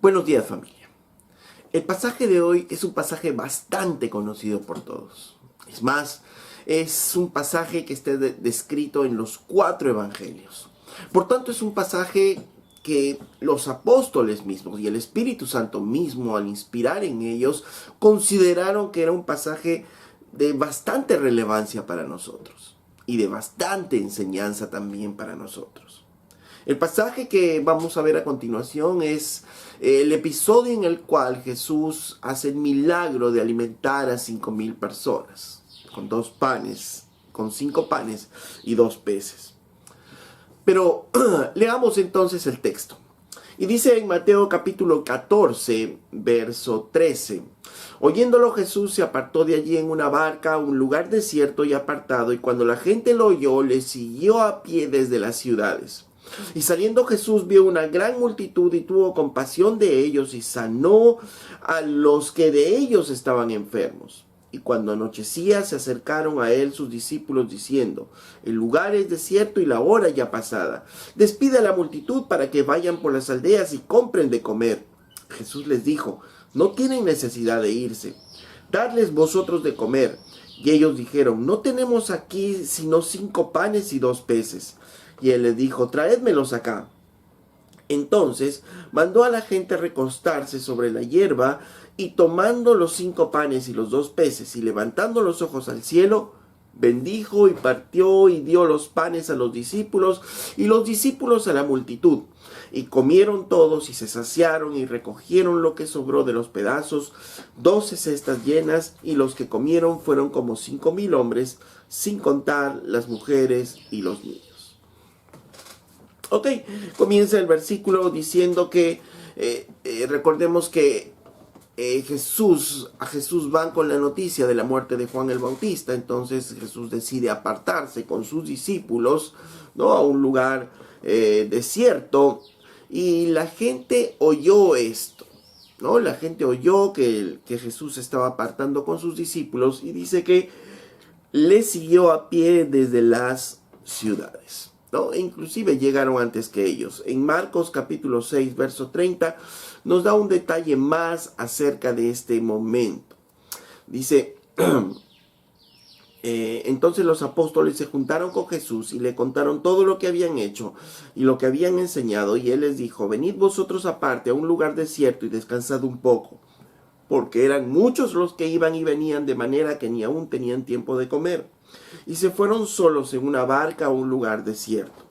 Buenos días, familia. El pasaje de hoy es un pasaje bastante conocido por todos. Es más, es un pasaje que está descrito en los 4 evangelios. Por tanto, es un pasaje que los apóstoles mismos y el Espíritu Santo mismo, al inspirar en ellos, consideraron que era un pasaje de bastante relevancia para nosotros y de bastante enseñanza también para nosotros. El pasaje que vamos a ver a continuación es el episodio en el cual Jesús hace el milagro de alimentar a 5,000 personas con 5 panes y 2 peces. Pero leamos entonces el texto. Y dice en Mateo capítulo 14, verso 13. Oyéndolo, Jesús se apartó de allí en una barca a un lugar desierto y apartado, y cuando la gente lo oyó, le siguió a pie desde las ciudades. Y saliendo Jesús vio una gran multitud y tuvo compasión de ellos y sanó a los que de ellos estaban enfermos. Y cuando anochecía se acercaron a él sus discípulos diciendo: el lugar es desierto y la hora ya pasada. Despide a la multitud para que vayan por las aldeas y compren de comer. Jesús les dijo: no tienen necesidad de irse, dadles vosotros de comer. Y ellos dijeron: no tenemos aquí sino 5 panes y 2 peces. Y él les dijo: traédmelos acá. Entonces mandó a la gente recostarse sobre la hierba, y tomando los 5 panes y los 2 peces, y levantando los ojos al cielo, bendijo y partió y dio los panes a los discípulos, y los discípulos a la multitud. Y comieron todos y se saciaron, y recogieron lo que sobró de los pedazos, 12 cestas llenas, y los que comieron fueron como 5,000 hombres, sin contar las mujeres y los niños. Ok, comienza el versículo diciendo que recordemos que a Jesús van con la noticia de la muerte de Juan el Bautista. Entonces Jesús decide apartarse con sus discípulos, ¿no?, a un lugar desierto, y la gente oyó esto, ¿no? La gente oyó que Jesús se estaba apartando con sus discípulos, y dice que le siguió a pie desde las ciudades, ¿no? E inclusive llegaron antes que ellos. En Marcos capítulo 6, verso 30, nos da un detalle más acerca de este momento. Dice: entonces los apóstoles se juntaron con Jesús y le contaron todo lo que habían hecho y lo que habían enseñado. Y él les dijo: venid vosotros aparte a un lugar desierto y descansad un poco. Porque eran muchos los que iban y venían, de manera que ni aún tenían tiempo de comer. Y se fueron solos en una barca a un lugar desierto.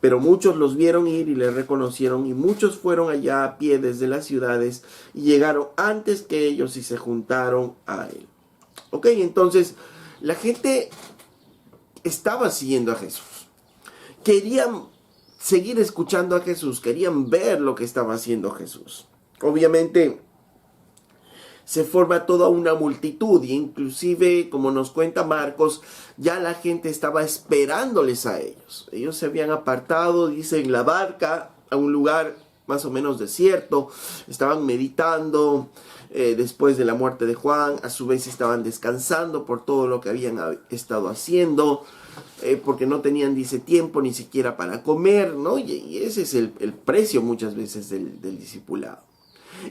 Pero muchos los vieron ir y le reconocieron, y muchos fueron allá a pie desde las ciudades y llegaron antes que ellos y se juntaron a él. Ok, entonces la gente estaba siguiendo a Jesús. Querían seguir escuchando a Jesús, querían ver lo que estaba haciendo Jesús. Obviamente se forma toda una multitud, y inclusive, como nos cuenta Marcos, ya la gente estaba esperándoles a ellos. Ellos se habían apartado, dice, en la barca a un lugar más o menos desierto. Estaban meditando después de la muerte de Juan. A su vez estaban descansando por todo lo que habían estado haciendo, porque no tenían, dice, tiempo ni siquiera para comer, ¿no? Y ese es el precio muchas veces del discipulado.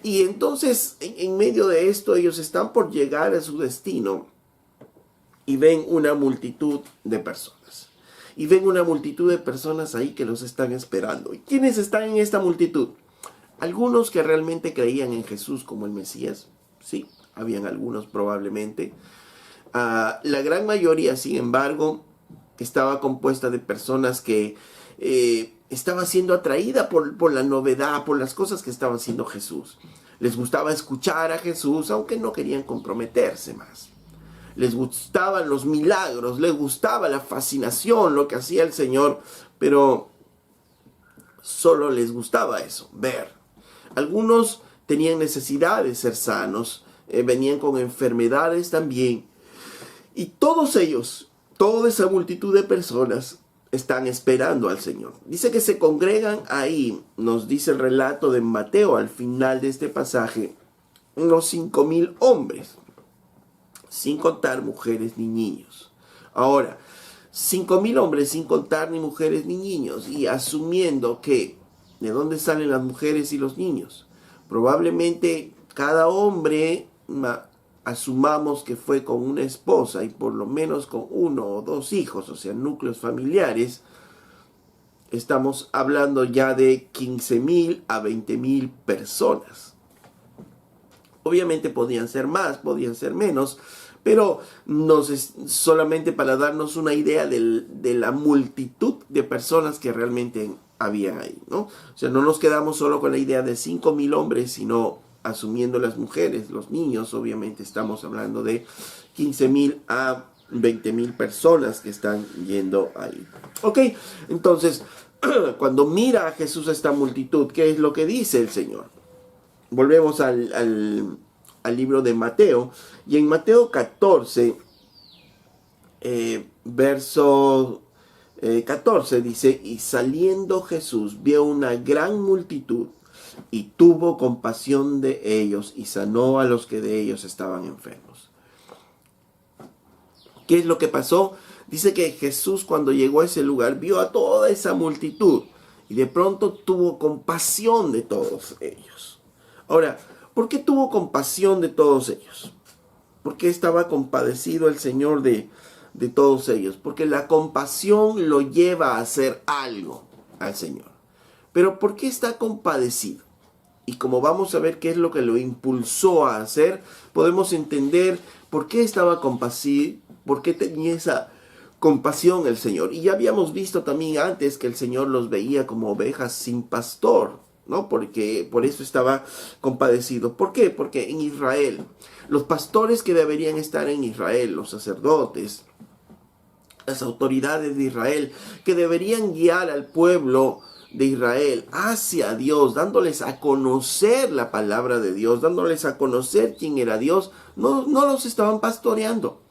Y entonces, en medio de esto, ellos están por llegar a su destino y ven una multitud de personas. Y ven una multitud de personas ahí que los están esperando. ¿Y quiénes están en esta multitud? Algunos que realmente creían en Jesús como el Mesías. Sí, habían algunos probablemente. La gran mayoría, sin embargo, estaba compuesta de personas que estaba siendo atraída por la novedad, por las cosas que estaba haciendo Jesús. Les gustaba escuchar a Jesús, aunque no querían comprometerse más. Les gustaban los milagros, les gustaba la fascinación, lo que hacía el Señor, pero solo les gustaba eso, ver. Algunos tenían necesidad de ser sanos, venían con enfermedades también. Y todos ellos, toda esa multitud de personas, están esperando al Señor. Dice que se congregan ahí, nos dice el relato de Mateo al final de este pasaje, unos 5,000 hombres, sin contar mujeres ni niños. Ahora, 5,000 hombres sin contar ni mujeres ni niños, y asumiendo que, ¿de dónde salen las mujeres y los niños? Probablemente cada hombre, asumamos que fue con una esposa y por lo menos con 1 o 2 hijos, o sea, núcleos familiares. Estamos hablando ya de 15,000 a 20,000 personas. Obviamente podían ser más, podían ser menos, pero solamente para darnos una idea de la multitud de personas que realmente habían ahí, ¿no? O sea, no nos quedamos solo con la idea de 5,000 hombres, sino asumiendo las mujeres, los niños, obviamente estamos hablando de 15,000 a 20,000 personas que están yendo ahí. Ok, entonces, cuando mira a Jesús a esta multitud, ¿qué es lo que dice el Señor? Volvemos al libro de Mateo, y en Mateo 14, verso 14 dice: y saliendo Jesús vio una gran multitud, y tuvo compasión de ellos, y sanó a los que de ellos estaban enfermos. ¿Qué es lo que pasó? Dice que Jesús, cuando llegó a ese lugar, vio a toda esa multitud, y de pronto tuvo compasión de todos ellos. Ahora, ¿por qué tuvo compasión de todos ellos? ¿Por qué estaba compadecido el Señor de todos ellos? Porque la compasión lo lleva a hacer algo al Señor. Pero ¿por qué está compadecido? Y como vamos a ver qué es lo que lo impulsó a hacer, podemos entender por qué estaba compasivo, por qué tenía esa compasión el Señor. Y ya habíamos visto también antes que el Señor los veía como ovejas sin pastor, ¿no? Porque por eso estaba compadecido. ¿Por qué? Porque en Israel, los pastores que deberían estar en Israel, los sacerdotes, las autoridades de Israel, que deberían guiar al pueblo de Israel hacia Dios, dándoles a conocer la palabra de Dios, dándoles a conocer quién era Dios, no los estaban pastoreando.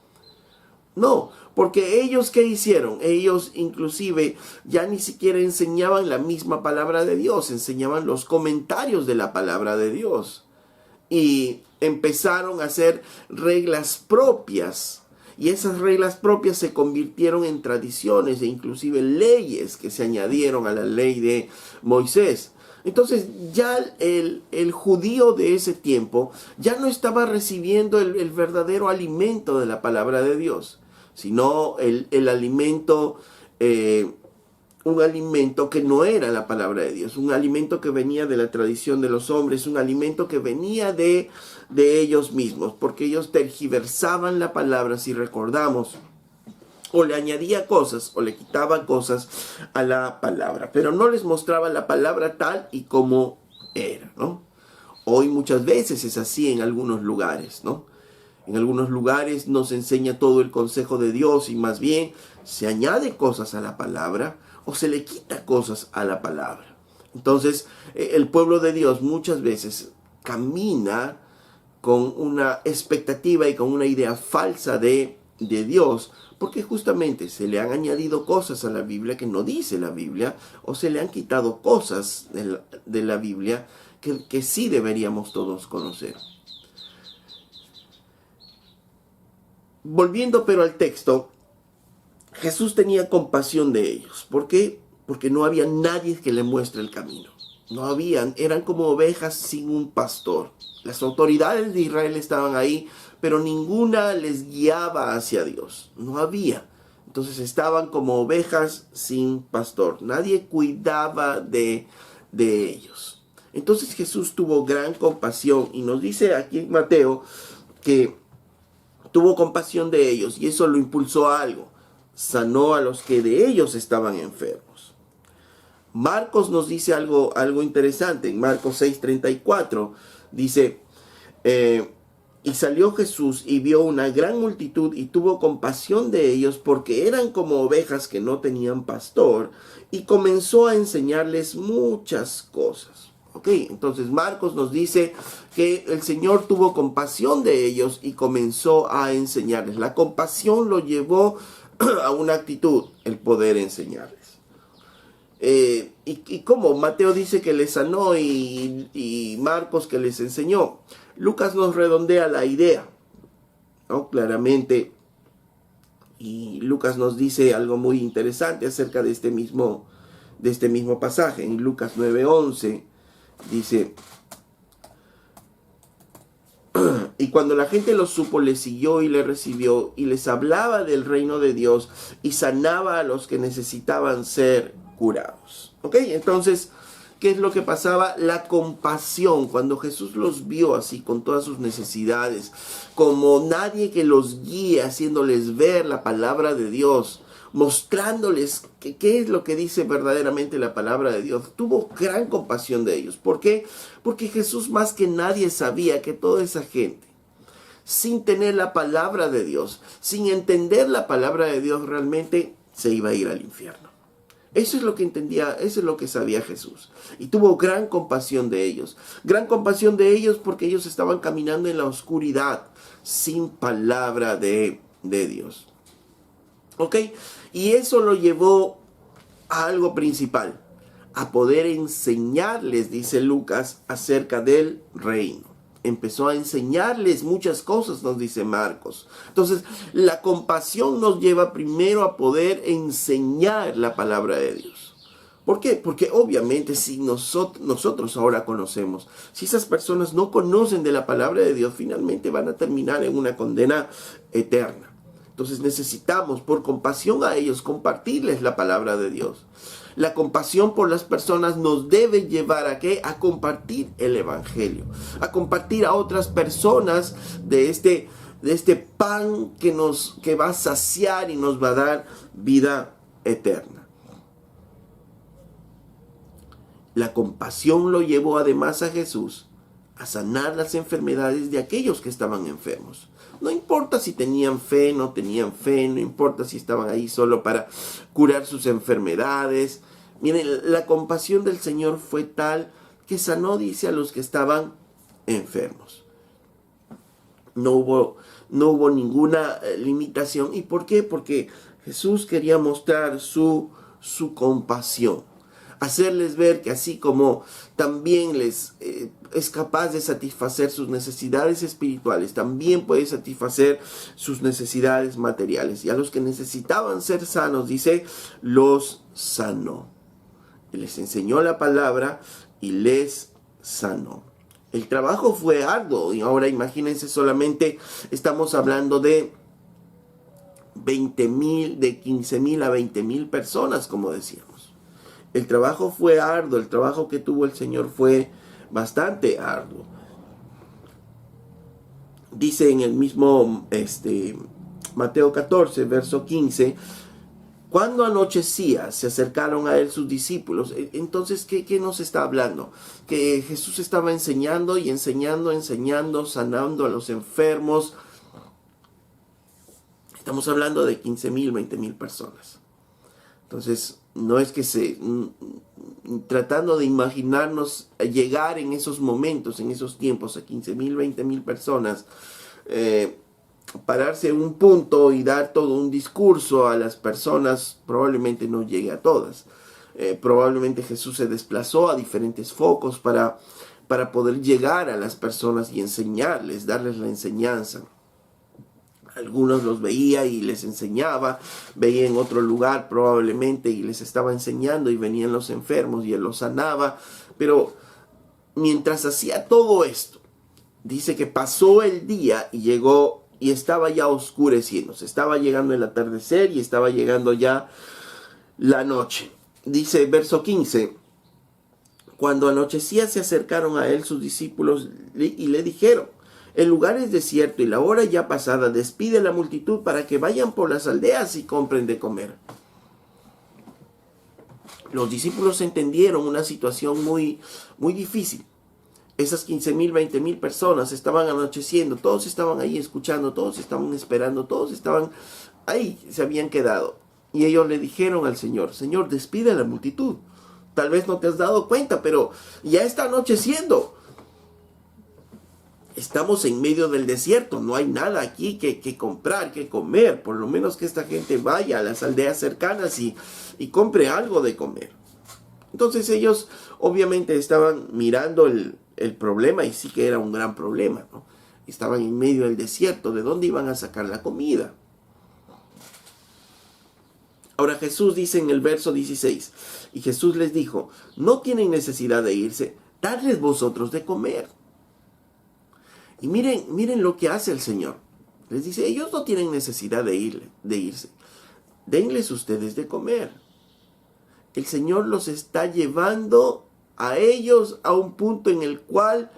No, porque ellos, ¿qué hicieron? Ellos inclusive ya ni siquiera enseñaban la misma palabra de Dios, enseñaban los comentarios de la palabra de Dios. Y empezaron a hacer reglas propias. Y esas reglas propias se convirtieron en tradiciones e inclusive leyes que se añadieron a la ley de Moisés. Entonces ya el judío de ese tiempo ya no estaba recibiendo el verdadero alimento de la palabra de Dios, sino el alimento, un alimento que no era la palabra de Dios, un alimento que venía de la tradición de los hombres, un alimento que venía de ellos mismos, porque ellos tergiversaban la palabra, si recordamos, o le añadía cosas o le quitaba cosas a la palabra, pero no les mostraba la palabra tal y como era, ¿no? Hoy muchas veces es así en algunos lugares, ¿no? En algunos lugares no se enseña todo el consejo de Dios y más bien se añade cosas a la palabra o se le quita cosas a la palabra. Entonces, el pueblo de Dios muchas veces camina con una expectativa y con una idea falsa de Dios, porque justamente se le han añadido cosas a la Biblia que no dice la Biblia, o se le han quitado cosas de la Biblia que sí deberíamos todos conocer. Volviendo pero al texto, Jesús tenía compasión de ellos. ¿Por qué? Porque no había nadie que le muestre el camino. No habían, eran como ovejas sin un pastor. Las autoridades de Israel estaban ahí, pero ninguna les guiaba hacia Dios. No había. Entonces estaban como ovejas sin pastor. Nadie cuidaba de ellos. Entonces Jesús tuvo gran compasión y nos dice aquí en Mateo que tuvo compasión de ellos y eso lo impulsó a algo. Sanó a los que de ellos estaban enfermos. Marcos nos dice algo interesante. En Marcos 6:34 dice, y salió Jesús y vio una gran multitud y tuvo compasión de ellos porque eran como ovejas que no tenían pastor, y comenzó a enseñarles muchas cosas. Ok, entonces Marcos nos dice que el Señor tuvo compasión de ellos y comenzó a enseñarles. La compasión lo llevó a una actitud, el poder enseñarles. Y como Mateo dice que les sanó y Marcos que les enseñó, Lucas nos redondea la idea, ¿no? Claramente, y Lucas nos dice algo muy interesante acerca de este mismo pasaje. En Lucas 9:11 dice, Y cuando la gente lo supo, le siguió y le recibió y les hablaba del reino de Dios y sanaba a los que necesitaban ser curados. ¿Ok? Entonces, ¿qué es lo que pasaba? La compasión, cuando Jesús los vio así con todas sus necesidades, como nadie que los guíe, haciéndoles ver la palabra de Dios, mostrándoles qué es lo que dice verdaderamente la palabra de Dios. Tuvo gran compasión de ellos. ¿Por qué? Porque Jesús más que nadie sabía que toda esa gente, sin tener la palabra de Dios, sin entender la palabra de Dios, realmente se iba a ir al infierno. Eso es lo que entendía, eso es lo que sabía Jesús. Y tuvo gran compasión de ellos. Gran compasión de ellos porque ellos estaban caminando en la oscuridad, sin palabra de Dios. ¿Ok? Y eso lo llevó a algo principal, a poder enseñarles, dice Lucas, acerca del reino. Empezó a enseñarles muchas cosas, nos dice Marcos. Entonces, la compasión nos lleva primero a poder enseñar la palabra de Dios. ¿Por qué? Porque obviamente si nosotros ahora conocemos, si esas personas no conocen de la palabra de Dios, finalmente van a terminar en una condena eterna. Entonces necesitamos, por compasión a ellos, compartirles la palabra de Dios. La compasión por las personas nos debe llevar a ¿qué? A compartir el evangelio, a compartir a otras personas de este pan que va a saciar y nos va a dar vida eterna. La compasión lo llevó además a Jesús a sanar las enfermedades de aquellos que estaban enfermos. No importa si tenían fe, no tenían fe, no importa si estaban ahí solo para curar sus enfermedades. Miren, la compasión del Señor fue tal que sanó, dice, a los que estaban enfermos. No hubo ninguna limitación. ¿Y por qué? Porque Jesús quería mostrar su compasión. Hacerles ver que así como también es capaz de satisfacer sus necesidades espirituales, también puede satisfacer sus necesidades materiales. Y a los que necesitaban ser sanos, dice, los sanó. Y les enseñó la palabra y les sanó. El trabajo fue arduo. Y ahora imagínense, solamente estamos hablando de 20,000, de 15,000 a 20,000 personas, como decíamos. El trabajo fue arduo, el trabajo que tuvo el Señor fue bastante arduo. Dice en el mismo Mateo 14, verso 15, cuando anochecía se acercaron a él sus discípulos. Entonces, ¿qué nos está hablando? Que Jesús estaba enseñando y enseñando, sanando a los enfermos. Estamos hablando de 15,000, 20,000 personas. Entonces, no es que tratando de imaginarnos llegar en esos momentos, en esos tiempos, a 15,000, 20,000 personas, pararse en un punto y dar todo un discurso a las personas, probablemente no llegue a todas. Probablemente Jesús se desplazó a diferentes focos para poder llegar a las personas y enseñarles, darles la enseñanza. Algunos los veía y les enseñaba, veía en otro lugar probablemente y les estaba enseñando y venían los enfermos y él los sanaba. Pero mientras hacía todo esto, dice que pasó el día y llegó y estaba ya oscureciendo. Se estaba llegando el atardecer y estaba llegando ya la noche. Dice verso 15, cuando anochecía se acercaron a él sus discípulos y le dijeron, el lugar es desierto y la hora ya pasada, despide a la multitud para que vayan por las aldeas y compren de comer. Los discípulos entendieron una situación muy, muy difícil. Esas 15,000, 20,000 personas estaban anocheciendo, todos estaban ahí escuchando, todos estaban esperando, todos estaban ahí, se habían quedado. Y ellos le dijeron al Señor, Señor, despide a la multitud. Tal vez no te has dado cuenta, pero ya está anocheciendo. Estamos en medio del desierto, no hay nada aquí que comprar, que comer. Por lo menos que esta gente vaya a las aldeas cercanas y compre algo de comer. Entonces ellos obviamente estaban mirando el problema, y sí que era un gran problema, ¿no? Estaban en medio del desierto, ¿de dónde iban a sacar la comida? Ahora Jesús dice en el verso 16, y Jesús les dijo, no tienen necesidad de irse, dadles vosotros de comer. Y miren lo que hace el Señor. Les dice, ellos no tienen necesidad de irse. Denles ustedes de comer. El Señor los está llevando a ellos a un punto en el cual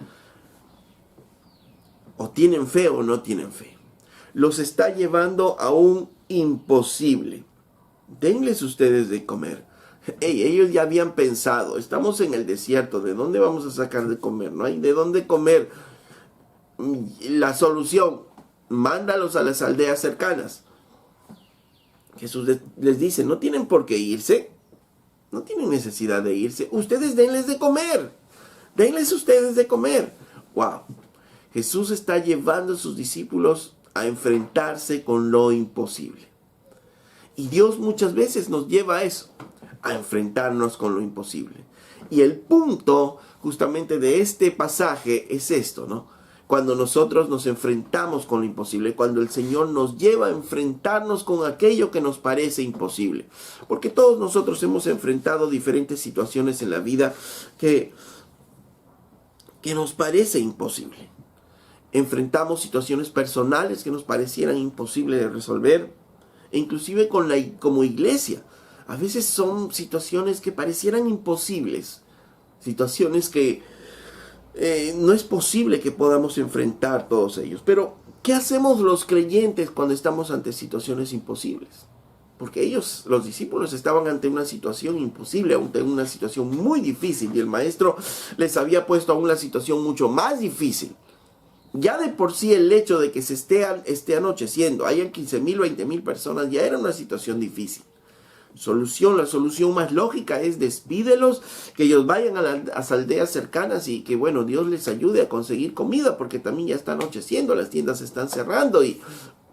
o tienen fe o no tienen fe. Los está llevando a un imposible. Denles ustedes de comer. Ellos ya habían pensado, estamos en el desierto, ¿de dónde vamos a sacar de comer? No hay de dónde comer. La solución, mándalos a las aldeas cercanas. Jesús les dice, no tienen por qué irse. No tienen necesidad de irse. Ustedes denles de comer. Denles ustedes de comer. Wow. Jesús está llevando a sus discípulos a enfrentarse con lo imposible. Y Dios muchas veces nos lleva a eso, a enfrentarnos con lo imposible. Y el punto justamente de este pasaje es esto, ¿no? Cuando nosotros nos enfrentamos con lo imposible, cuando el Señor nos lleva a enfrentarnos con aquello que nos parece imposible. Porque todos nosotros hemos enfrentado diferentes situaciones en la vida que nos parece imposible. Enfrentamos situaciones personales que nos parecieran imposibles de resolver, e inclusive como iglesia. A veces son situaciones que parecieran imposibles, situaciones que no es posible que podamos enfrentar todos ellos. Pero, ¿qué hacemos los creyentes cuando estamos ante situaciones imposibles? Porque ellos, los discípulos, estaban ante una situación imposible, ante una situación muy difícil, y el Maestro les había puesto aún la situación mucho más difícil. Ya de por sí el hecho de que se esté anocheciendo, hayan 15,000, 20,000 personas, ya era una situación difícil. La solución más lógica es despídelos, que ellos vayan a las aldeas cercanas y que, bueno, Dios les ayude a conseguir comida, porque también ya está anocheciendo, las tiendas se están cerrando y,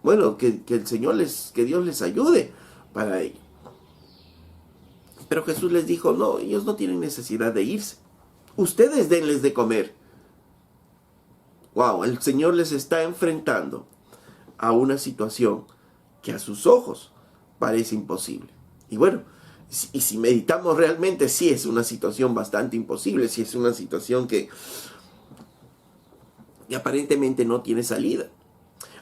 bueno, que Dios les ayude para ello. Pero Jesús les dijo, no, ellos no tienen necesidad de irse. Ustedes denles de comer. Wow, el Señor les está enfrentando a una situación que a sus ojos parece imposible. Y bueno, si meditamos realmente, sí es una situación bastante imposible, sí es una situación que aparentemente no tiene salida.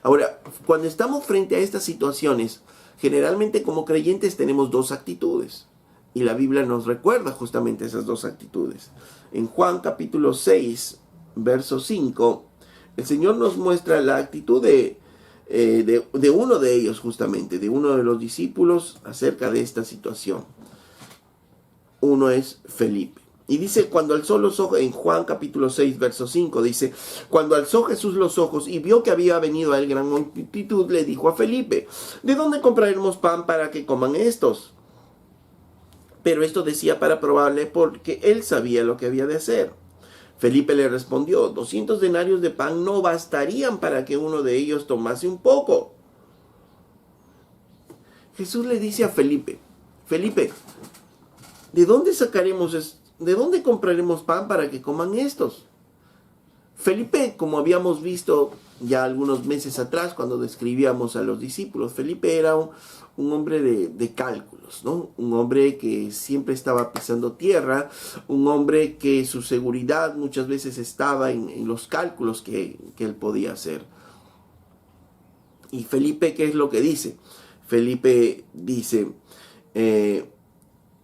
Ahora, cuando estamos frente a estas situaciones, generalmente como creyentes tenemos dos actitudes. Y la Biblia nos recuerda justamente esas dos actitudes. En Juan capítulo 6, verso 5, el Señor nos muestra la actitud de uno de ellos justamente, de uno de los discípulos acerca de esta situación. Uno es Felipe. Y dice, cuando alzó los ojos, en Juan capítulo 6, verso 5, dice, cuando alzó Jesús los ojos y vio que había venido a él gran multitud, le dijo a Felipe, ¿de dónde compraremos pan para que coman estos? Pero esto decía para probarle, porque él sabía lo que había de hacer. Felipe le respondió, 200 denarios de pan no bastarían para que uno de ellos tomase un poco. Jesús le dice a Felipe, ¿de dónde compraremos pan para que coman estos? Felipe, como habíamos visto ya algunos meses atrás cuando describíamos a los discípulos, Felipe era un hombre de cálculos, ¿no? Un hombre que siempre estaba pisando tierra, un hombre que su seguridad muchas veces estaba en los cálculos que él podía hacer. Y Felipe, ¿qué es lo que dice? Felipe dice,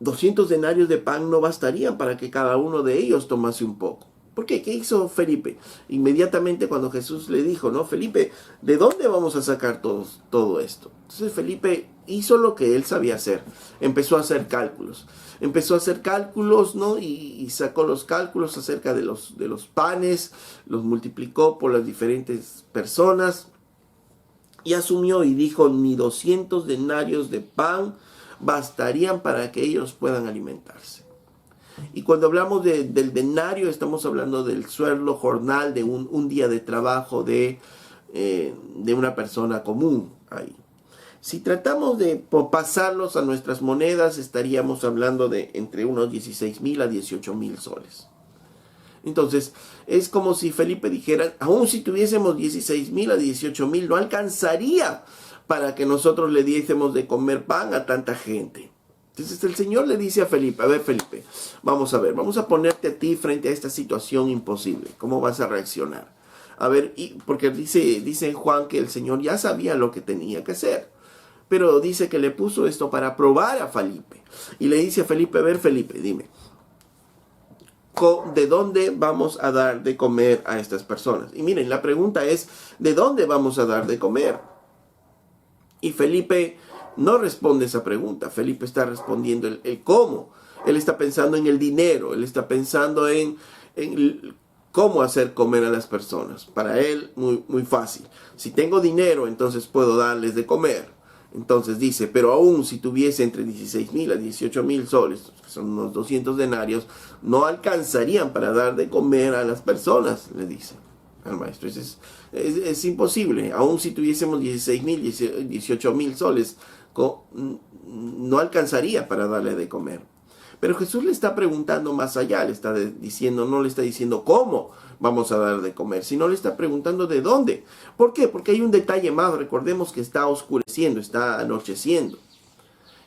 200 denarios de pan no bastarían para que cada uno de ellos tomase un poco. ¿Por qué? ¿Qué hizo Felipe? Inmediatamente cuando Jesús le dijo, ¿no? Felipe, ¿de dónde vamos a sacar todo esto? Entonces Felipe hizo lo que él sabía hacer. Empezó a hacer cálculos. ¿No? Y sacó los cálculos acerca de los panes, los multiplicó por las diferentes personas y asumió y dijo, ni 200 denarios de pan bastarían para que ellos puedan alimentarse. Y cuando hablamos del denario, estamos hablando del sueldo jornal de un día de trabajo de una persona común ahí. Si tratamos de pasarlos a nuestras monedas, estaríamos hablando de entre unos 16,000 a 18,000 soles. Entonces, es como si Felipe dijera, aún si tuviésemos 16,000 a 18,000, no alcanzaría para que nosotros le diésemos de comer pan a tanta gente. Entonces el Señor le dice a Felipe, a ver Felipe, vamos a ponerte a ti frente a esta situación imposible. ¿Cómo vas a reaccionar? A ver, porque dice Juan que el Señor ya sabía lo que tenía que hacer. Pero dice que le puso esto para probar a Felipe. Y le dice a Felipe, a ver Felipe, dime, ¿de dónde vamos a dar de comer a estas personas? Y miren, la pregunta es, ¿de dónde vamos a dar de comer? Y Felipe no responde esa pregunta. Felipe está respondiendo el cómo. Él está pensando en el dinero. Él está pensando en cómo hacer comer a las personas. Para él, muy fácil. Si tengo dinero, entonces puedo darles de comer. Entonces dice, pero aún si tuviese entre 16,000 a 18,000 soles, que son unos 200 denarios, no alcanzarían para dar de comer a las personas, le dice al maestro. Es imposible. Aún si tuviésemos 16,000, 18,000 soles, no alcanzaría para darle de comer. Pero Jesús le está preguntando más allá, no le está diciendo cómo vamos a dar de comer, sino le está preguntando de dónde. ¿Por qué? Porque hay un detalle más. Recordemos que está oscureciendo, está anocheciendo.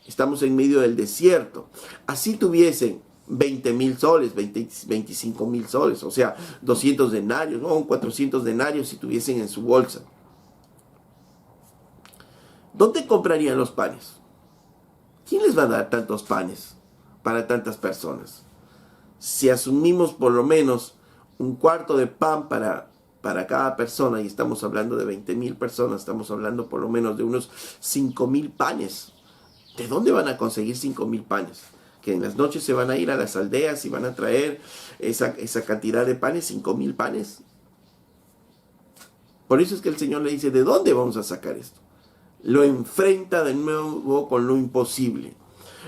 Estamos en medio del desierto. Así tuviesen 20,000 soles, 25,000 soles, o sea, 200 denarios, ¿no? 400 denarios si tuviesen en su bolsa. ¿Dónde comprarían los panes? ¿Quién les va a dar tantos panes para tantas personas? Si asumimos por lo menos un cuarto de pan para cada persona, y estamos hablando de 20,000 personas, estamos hablando por lo menos de unos 5,000 panes. ¿De dónde van a conseguir 5,000 panes? Que en las noches se van a ir a las aldeas y van a traer esa cantidad de panes, 5,000 panes. Por eso es que el Señor le dice, ¿de dónde vamos a sacar esto? Lo enfrenta de nuevo con lo imposible.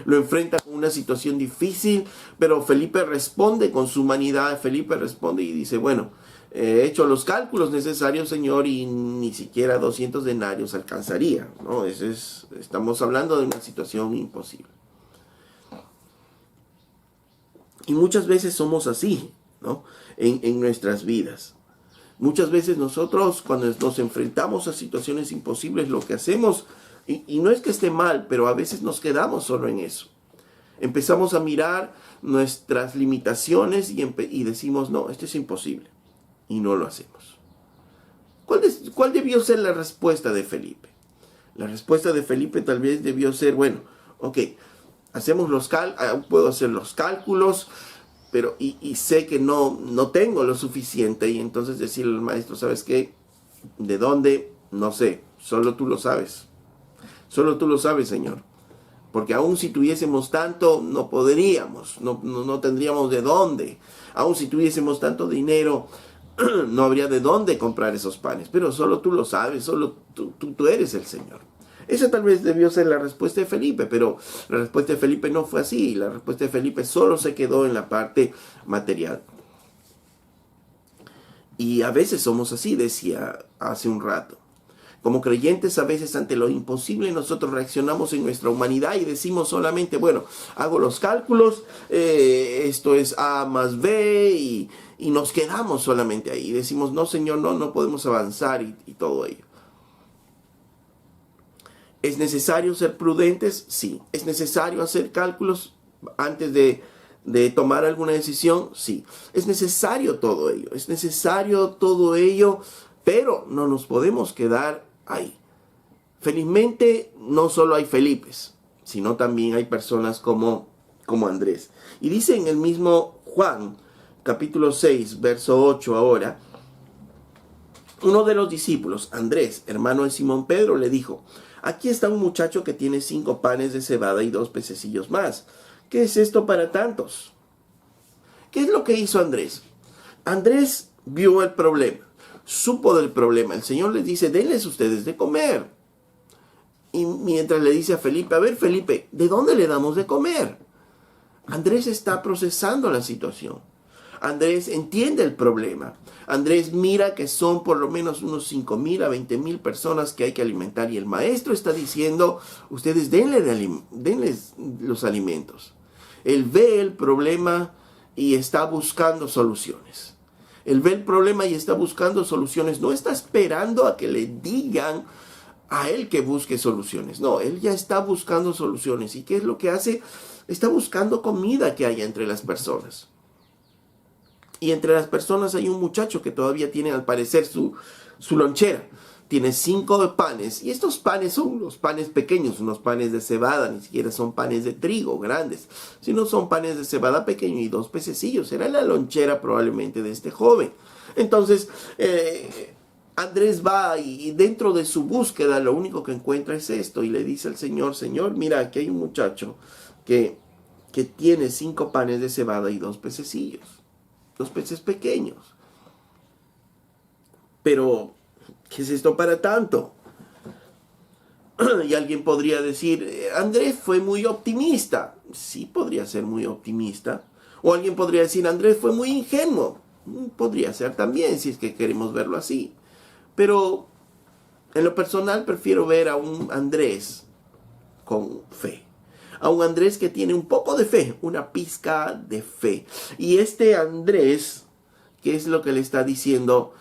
Lo enfrenta con una situación difícil, pero Felipe responde con su humanidad. Felipe responde y dice, bueno, he hecho los cálculos necesarios, Señor, y ni siquiera 200 denarios alcanzaría, ¿no? Estamos hablando de una situación imposible. Y muchas veces somos así, ¿no? En nuestras vidas. Muchas veces nosotros, cuando nos enfrentamos a situaciones imposibles, lo que hacemos, y no es que esté mal, pero a veces nos quedamos solo en eso. Empezamos a mirar nuestras limitaciones y decimos, no, esto es imposible. Y no lo hacemos. ¿Cuál debió ser la respuesta de Felipe? La respuesta de Felipe tal vez debió ser, bueno, ok, puedo hacer los cálculos, pero y sé que no tengo lo suficiente, y entonces decirle al maestro, ¿sabes qué? ¿De dónde? No sé, solo tú lo sabes. Solo tú lo sabes, Señor. Porque aun si tuviésemos tanto, no podríamos, no tendríamos de dónde. Aun si tuviésemos tanto dinero, no habría de dónde comprar esos panes. Pero solo tú lo sabes, solo tú eres el Señor. Esa tal vez debió ser la respuesta de Felipe, pero la respuesta de Felipe no fue así. La respuesta de Felipe solo se quedó en la parte material. Y a veces somos así, decía hace un rato. Como creyentes, a veces ante lo imposible nosotros reaccionamos en nuestra humanidad y decimos solamente, bueno, hago los cálculos, esto es A más B, y nos quedamos solamente ahí. Decimos, no, Señor, no podemos avanzar y todo ello. ¿Es necesario ser prudentes? Sí. ¿Es necesario hacer cálculos antes de tomar alguna decisión? Sí. Es necesario todo ello, pero no nos podemos quedar ahí. Felizmente no solo hay Felipes, sino también hay personas como Andrés. Y dice en el mismo Juan, capítulo 6, verso 8 ahora, uno de los discípulos, Andrés, hermano de Simón Pedro, le dijo, aquí está un muchacho que tiene 5 panes de cebada y 2 pececillos más. ¿Qué es esto para tantos? ¿Qué es lo que hizo Andrés? Andrés vio el problema. Supo del problema. El Señor les dice, denles ustedes de comer. Y mientras le dice a Felipe, a ver Felipe, ¿de dónde le damos de comer? Andrés está procesando la situación. Andrés entiende el problema. Andrés mira que son por lo menos unos 5,000 a 20,000 personas que hay que alimentar. Y el maestro está diciendo, ustedes denles los alimentos. Él ve el problema y está buscando soluciones. Él ve el problema y está buscando soluciones. No está esperando a que le digan a él que busque soluciones. No, él ya está buscando soluciones. ¿Y qué es lo que hace? Está buscando comida que haya entre las personas. Y entre las personas hay un muchacho que todavía tiene al parecer su lonchera. Tiene 5 panes, y estos panes son unos panes pequeños, unos panes de cebada, ni siquiera son panes de trigo grandes, sino son panes de cebada pequeños y 2 pececillos. Era la lonchera probablemente de este joven. Entonces, Andrés va y dentro de su búsqueda lo único que encuentra es esto, y le dice al Señor: Señor, mira, aquí hay un muchacho que tiene 5 panes de cebada y 2 pececillos, 2 peces pequeños. Pero ¿qué es esto para tanto? Y alguien podría decir: Andrés fue muy optimista. Sí, podría ser muy optimista. O alguien podría decir: Andrés fue muy ingenuo. Podría ser también, si es que queremos verlo así. Pero en lo personal prefiero ver a un Andrés con fe. A un Andrés que tiene un poco de fe, una pizca de fe. Y este Andrés, ¿qué es lo que le está diciendo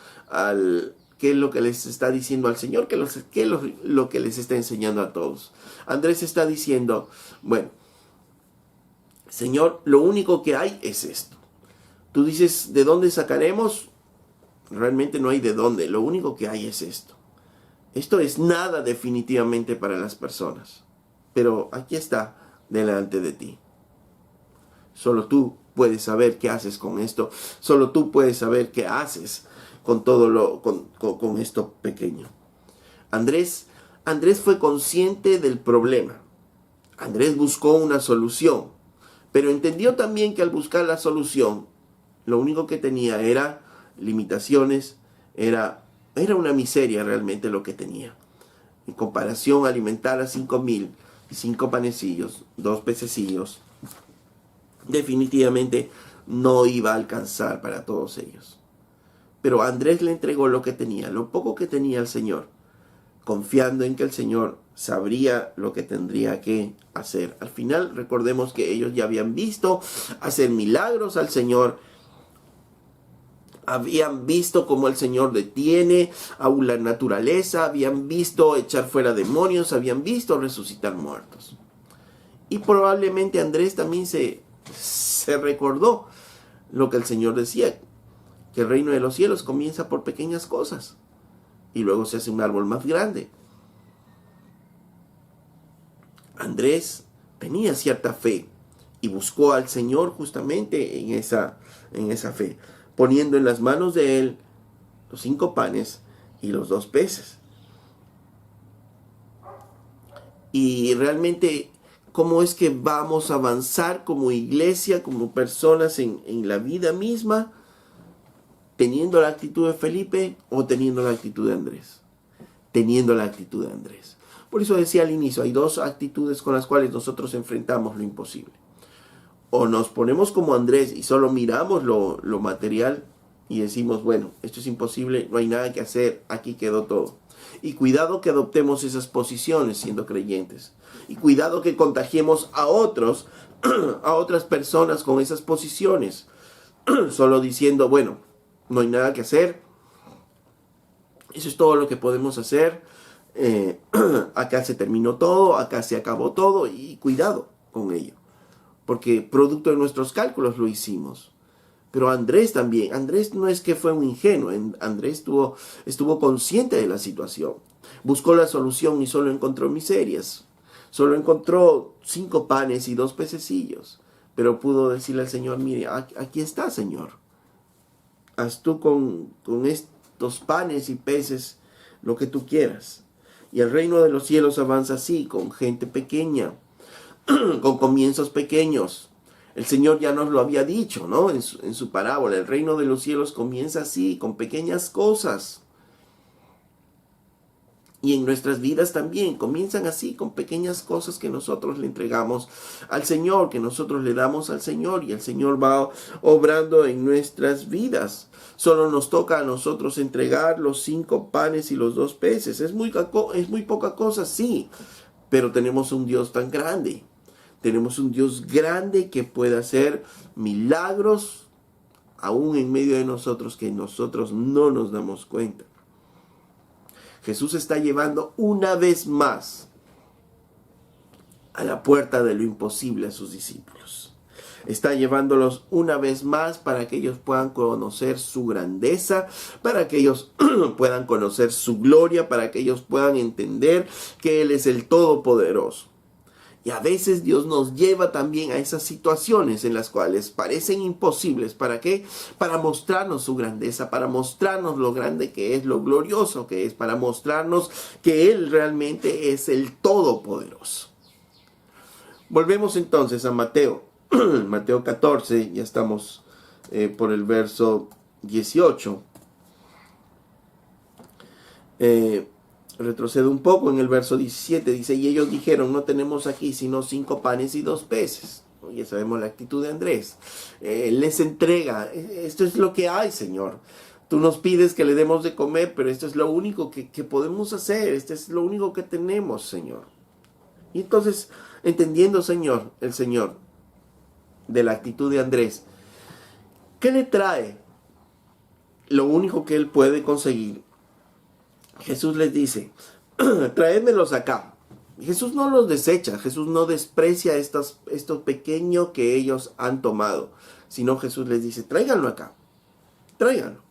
¿qué es lo que les está diciendo al Señor? ¿Qué es lo que les está enseñando a todos? Andrés está diciendo: bueno, Señor, lo único que hay es esto. Tú dices: ¿de dónde sacaremos? Realmente no hay de dónde. Lo único que hay es esto. Esto es nada definitivamente para las personas. Pero aquí está delante de ti. Solo tú puedes saber qué haces con esto. Solo tú puedes saber qué haces con todo con esto pequeño. Andrés fue consciente del problema. Andrés buscó una solución, pero entendió también que al buscar la solución, lo único que tenía era limitaciones, era una miseria realmente lo que tenía. En comparación, alimentar a 5,000, 5 panecillos, 2 pececillos, definitivamente no iba a alcanzar para todos ellos. Pero Andrés le entregó lo que tenía, lo poco que tenía al Señor, confiando en que el Señor sabría lo que tendría que hacer. Al final, recordemos que ellos ya habían visto hacer milagros al Señor, habían visto cómo el Señor detiene aún la naturaleza, habían visto echar fuera demonios, habían visto resucitar muertos. Y probablemente Andrés también se recordó lo que el Señor decía, que el reino de los cielos comienza por pequeñas cosas y luego se hace un árbol más grande. Andrés tenía cierta fe y buscó al Señor justamente en esa fe, poniendo en las manos de Él los 5 panes y los 2 peces. Y realmente, ¿cómo es que vamos a avanzar como iglesia, como personas en la vida misma? ¿Teniendo la actitud de Felipe o teniendo la actitud de Andrés? Teniendo la actitud de Andrés. Por eso decía al inicio, hay 2 actitudes con las cuales nosotros enfrentamos lo imposible. O nos ponemos como Andrés y solo miramos lo material y decimos: bueno, esto es imposible, no hay nada que hacer, aquí quedó todo. Y cuidado que adoptemos esas posiciones siendo creyentes. Y cuidado que contagiemos a otros, a otras personas con esas posiciones. Solo diciendo: bueno, no hay nada que hacer, eso es todo lo que podemos hacer, acá se terminó todo, acá se acabó todo, y cuidado con ello. Porque producto de nuestros cálculos lo hicimos. Pero Andrés también, Andrés no es que fue un ingenuo, Andrés estuvo consciente de la situación. Buscó la solución y solo encontró miserias. Solo encontró 5 panes y 2 pececillos. Pero pudo decirle al Señor: mire, aquí está, Señor. Haz tú con estos panes y peces lo que tú quieras. Y el reino de los cielos avanza así, con gente pequeña, con comienzos pequeños. El Señor ya nos lo había dicho, ¿no? En su parábola, el reino de los cielos comienza así, con pequeñas cosas. Y en nuestras vidas también comienzan así, con pequeñas cosas que nosotros le entregamos al Señor, que nosotros le damos al Señor, y el Señor va obrando en nuestras vidas. Solo nos toca a nosotros entregar los 5 panes y los 2 peces. Es muy poca cosa, sí, pero tenemos un Dios tan grande. Tenemos un Dios grande que puede hacer milagros aún en medio de nosotros, que nosotros no nos damos cuenta. Jesús está llevando una vez más a la puerta de lo imposible a sus discípulos. Está llevándolos una vez más para que ellos puedan conocer su grandeza, para que ellos puedan conocer su gloria, para que ellos puedan entender que Él es el Todopoderoso. Y a veces Dios nos lleva también a esas situaciones en las cuales parecen imposibles. ¿Para qué? Para mostrarnos su grandeza, para mostrarnos lo grande que es, lo glorioso que es, para mostrarnos que Él realmente es el Todopoderoso. Volvemos entonces a Mateo. Mateo 14, ya estamos por el verso 18. Retrocedo un poco en el verso 17, dice, y ellos dijeron, no tenemos aquí sino 5 panes y 2 peces. Ya sabemos la actitud de Andrés. Les entrega, esto es lo que hay, Señor. Tú nos pides que le demos de comer, pero esto es lo único que podemos hacer, esto es lo único que tenemos, Señor. Y entonces, entendiendo, Señor, el Señor, de la actitud de Andrés, ¿qué le trae? Lo único que él puede conseguir. Jesús les dice, traédmelos acá. Jesús no los desecha, Jesús no desprecia esto pequeño que ellos han tomado, sino Jesús les dice, tráiganlo acá, tráiganlo.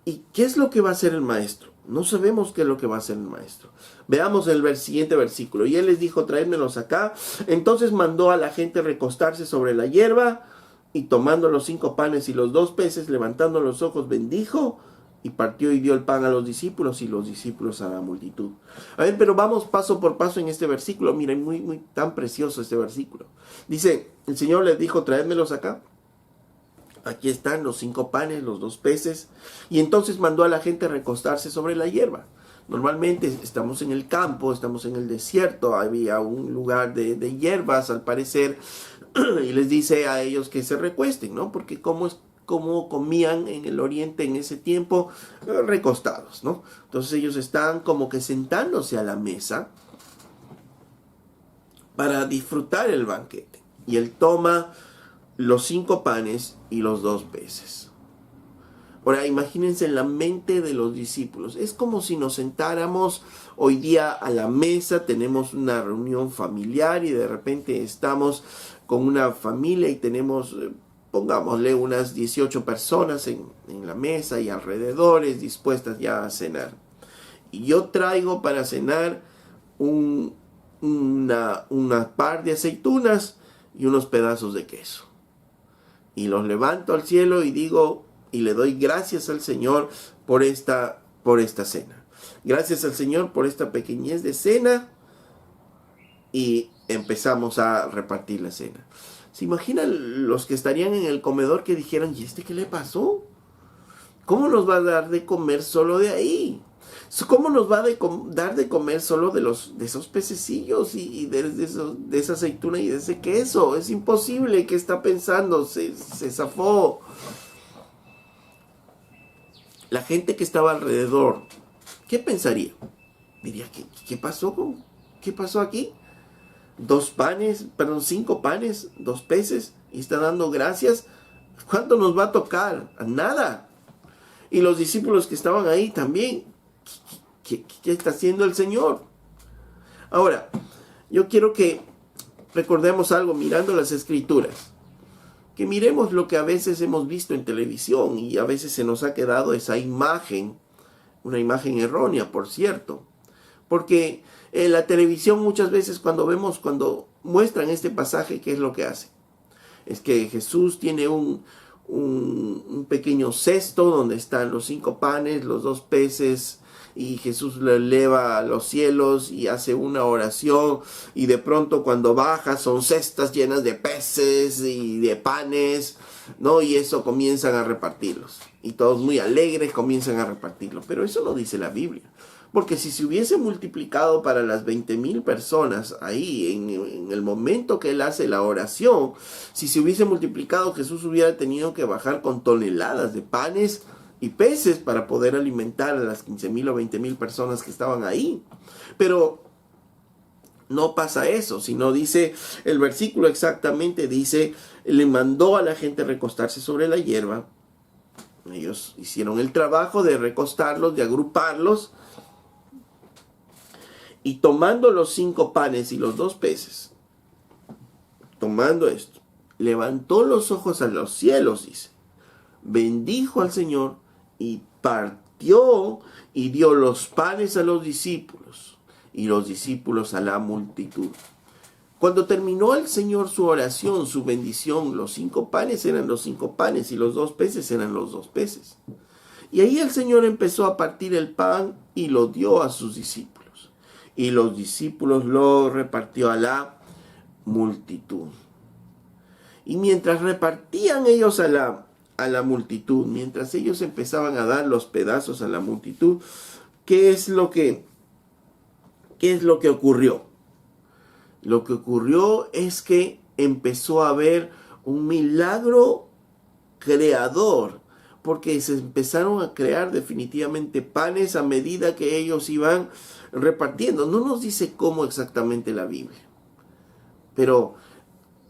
¿Y qué es lo que va a hacer el maestro? No sabemos qué es lo que va a hacer el maestro. Veamos el siguiente versículo. Y él les dijo, traédmelos acá. Entonces mandó a la gente recostarse sobre la hierba, y tomando los 5 panes y los 2 peces, levantando los ojos, bendijo, y partió y dio el pan a los discípulos, y los discípulos a la multitud. A ver, pero vamos paso por paso en este versículo. Miren, muy tan precioso este versículo. Dice, el Señor les dijo, traédmelos acá. Aquí están los 5 panes, los 2 peces. Y entonces mandó a la gente recostarse sobre la hierba. Normalmente estamos en el campo, estamos en el desierto. Había un lugar de hierbas, al parecer. Y les dice a ellos que se recuesten, ¿no? Porque como comían en el oriente en ese tiempo, recostados, ¿no? Entonces ellos están como que sentándose a la mesa para disfrutar el banquete. Y él toma los 5 panes y los 2 peces. Ahora, imagínense en la mente de los discípulos. Es como si nos sentáramos hoy día a la mesa, tenemos una reunión familiar y de repente estamos con una familia y tenemos, pongámosle, unas 18 personas en la mesa y alrededores dispuestas ya a cenar. Y yo traigo para cenar una par de aceitunas y unos pedazos de queso. Y los levanto al cielo y digo, y le doy gracias al Señor por esta cena. Gracias al Señor por esta pequeñez de cena. Y empezamos a repartir la cena. ¿Se imaginan los que estarían en el comedor que dijeran, ¿y este qué le pasó? ¿Cómo nos va a dar de comer solo de ahí? ¿Cómo nos va a dar de comer solo de esos pececillos y de esa aceituna y de ese queso? Es imposible. ¿Qué está pensando? Se zafó. La gente que estaba alrededor, ¿qué pensaría? Diría, ¿qué pasó? ¿Qué pasó aquí? 5 panes, 2 peces, y está dando gracias. ¿Cuánto nos va a tocar? Nada. Y los discípulos que estaban ahí también, ¿qué está haciendo el Señor? Ahora, yo quiero que recordemos algo mirando las Escrituras. Que miremos lo que a veces hemos visto en televisión y a veces se nos ha quedado esa imagen, una imagen errónea, por cierto. Porque en la televisión muchas veces cuando muestran este pasaje, ¿qué es lo que hace? Es que Jesús tiene un pequeño cesto donde están los 5 panes, los 2 peces, y Jesús lo eleva a los cielos y hace una oración, y de pronto cuando baja son cestas llenas de peces y de panes, ¿no? Y eso comienzan a repartirlos, y todos muy alegres comienzan a repartirlos. Pero eso no dice la Biblia, porque si se hubiese multiplicado para las 20,000 personas ahí en el momento que él hace la oración, si se hubiese multiplicado, Jesús hubiera tenido que bajar con toneladas de panes y peces para poder alimentar a las 15,000 o 20,000 personas que estaban ahí. Pero no pasa eso, sino dice el versículo exactamente, dice, le mandó a la gente recostarse sobre la hierba. Ellos hicieron el trabajo de recostarlos, de agruparlos, y tomando los 5 panes y los 2 peces, tomando esto, levantó los ojos a los cielos, dice, bendijo al Señor y partió y dio los panes a los discípulos y los discípulos a la multitud. Cuando terminó el Señor su oración, su bendición, los 5 panes eran los 5 panes y los 2 peces eran los 2 peces. Y ahí el Señor empezó a partir el pan y lo dio a sus discípulos. Y los discípulos lo repartió a la multitud. Y mientras repartían ellos a la multitud, mientras ellos empezaban a dar los pedazos a la multitud, ¿qué es lo que ocurrió? Lo que ocurrió es que empezó a haber un milagro creador, porque se empezaron a crear definitivamente panes a medida que ellos iban repartiendo. No nos dice cómo exactamente la Biblia, pero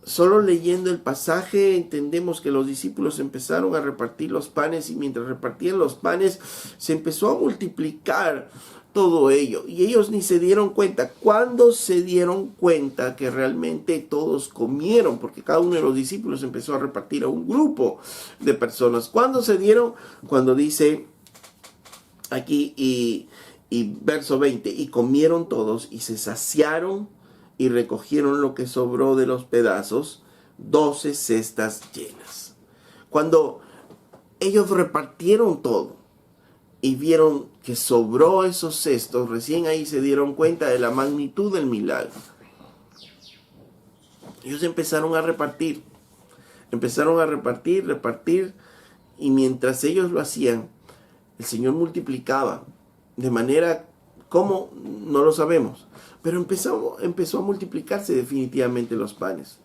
solo leyendo el pasaje entendemos que los discípulos empezaron a repartir los panes y mientras repartían los panes se empezó a multiplicar todo ello. Y ellos ni se dieron cuenta. ¿Cuándo se dieron cuenta que realmente todos comieron? Porque cada uno de los discípulos empezó a repartir a un grupo de personas. ¿Cuándo se dieron? Cuando dice aquí y verso 20, y comieron todos y se saciaron y recogieron lo que sobró de los pedazos, 12 cestas llenas. Cuando ellos repartieron todo y vieron que sobró esos cestos, recién ahí se dieron cuenta de la magnitud del milagro. Ellos empezaron a repartir, y mientras ellos lo hacían, el Señor multiplicaba, de manera, ¿cómo? No lo sabemos, pero empezó a multiplicarse definitivamente los panes.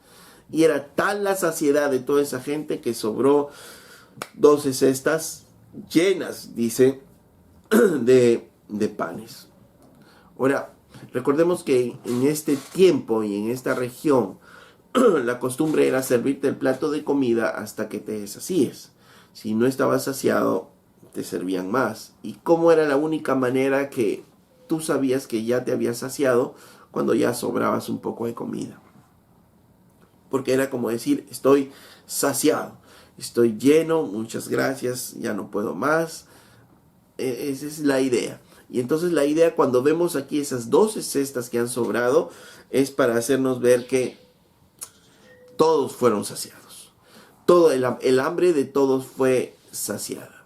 Y era tal la saciedad de toda esa gente que sobró 12 cestas llenas, dice, de panes. Ahora, recordemos que en este tiempo y en esta región, la costumbre era servirte el plato de comida hasta que te sacíes. Si no estabas saciado, te servían más. ¿Y cómo era la única manera que tú sabías que ya te habías saciado? Cuando ya sobrabas un poco de comida. Porque era como decir, estoy saciado, estoy lleno, muchas gracias, ya no puedo más. Esa es la idea. Y entonces la idea, cuando vemos aquí esas 12 cestas que han sobrado, es para hacernos ver que todos fueron saciados. Todo el hambre de todos fue saciada.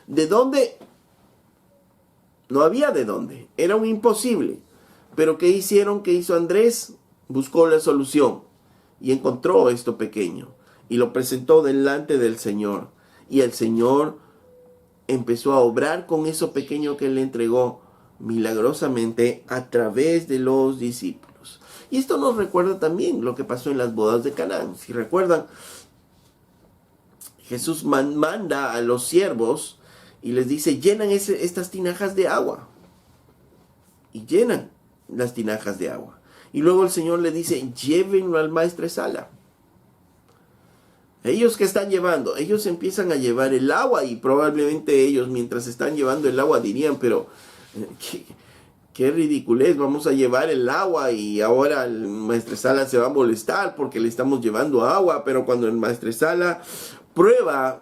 ¿De dónde? No había de dónde. Era un imposible. Pero ¿qué hicieron? ¿Qué hizo Andrés? Buscó la solución y encontró esto pequeño y lo presentó delante del Señor. Y el Señor empezó a obrar con eso pequeño que él le entregó milagrosamente a través de los discípulos. Y esto nos recuerda también lo que pasó en las bodas de Canaán. Si recuerdan, Jesús manda a los siervos y les dice, llenan estas tinajas de agua. Y llenan las tinajas de agua. Y luego el Señor le dice, llévenlo al maestresala. Ellos que están llevando, ellos empiezan a llevar el agua y probablemente ellos mientras están llevando el agua dirían, pero qué ridiculez, vamos a llevar el agua y ahora el maestresala se va a molestar porque le estamos llevando agua, pero cuando el maestresala prueba,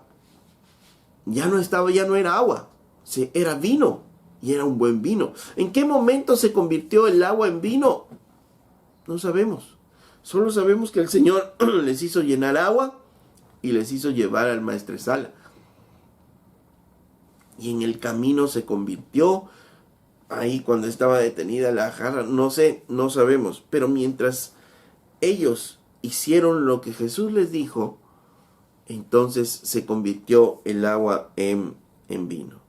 ya no era agua, era vino y era un buen vino. ¿En qué momento se convirtió el agua en vino? No sabemos, solo sabemos que el Señor les hizo llenar agua y les hizo llevar al maestresala. Y en el camino se convirtió, ahí cuando estaba detenida la jarra, no sé, no sabemos. Pero mientras ellos hicieron lo que Jesús les dijo, entonces se convirtió el agua en vino.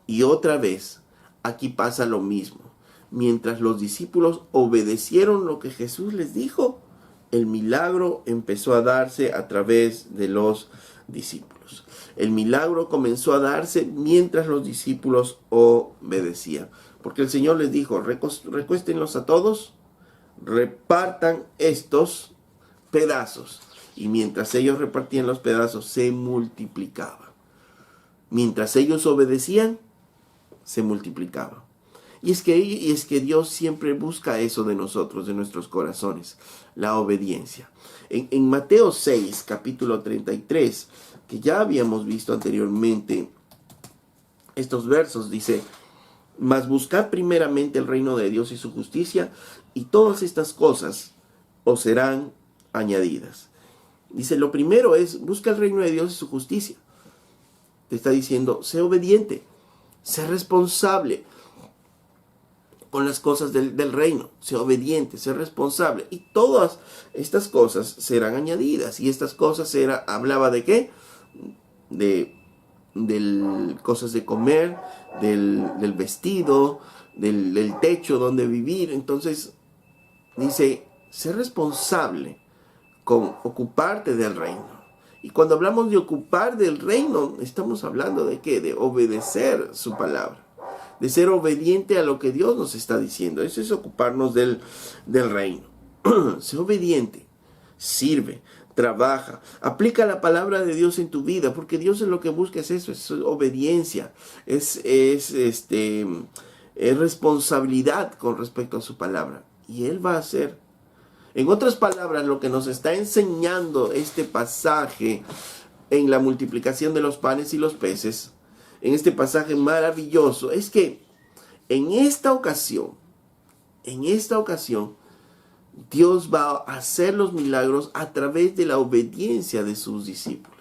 Y otra vez, aquí pasa lo mismo. Mientras los discípulos obedecieron lo que Jesús les dijo, el milagro empezó a darse a través de los discípulos. El milagro comenzó a darse mientras los discípulos obedecían. Porque el Señor les dijo, recuéstenlos a todos, repartan estos pedazos. Y mientras ellos repartían los pedazos, se multiplicaba. Mientras ellos obedecían, se multiplicaba. Y es que Dios siempre busca eso de nosotros, de nuestros corazones, la obediencia. En Mateo 6, capítulo 33, que ya habíamos visto anteriormente, estos versos dice: mas buscad primeramente el reino de Dios y su justicia, y todas estas cosas os serán añadidas. Dice, lo primero es, busca el reino de Dios y su justicia. Te está diciendo, sé obediente, sé responsable con las cosas del reino, sé obediente, sé responsable, y todas estas cosas serán añadidas. Y estas cosas hablaba de qué, de cosas de comer, del vestido, del techo donde vivir. Entonces dice, sé responsable con ocuparte del reino. Y cuando hablamos de ocupar del reino, estamos hablando de qué, de obedecer su palabra, de ser obediente a lo que Dios nos está diciendo. Eso es ocuparnos del reino. Sé obediente, sirve, trabaja, aplica la palabra de Dios en tu vida, porque Dios es lo que busca, es eso, es obediencia, es responsabilidad con respecto a su palabra. Y Él va a hacer. En otras palabras, lo que nos está enseñando este pasaje en la multiplicación de los panes y los peces, en este pasaje maravilloso, es que en esta ocasión, Dios va a hacer los milagros a través de la obediencia de sus discípulos.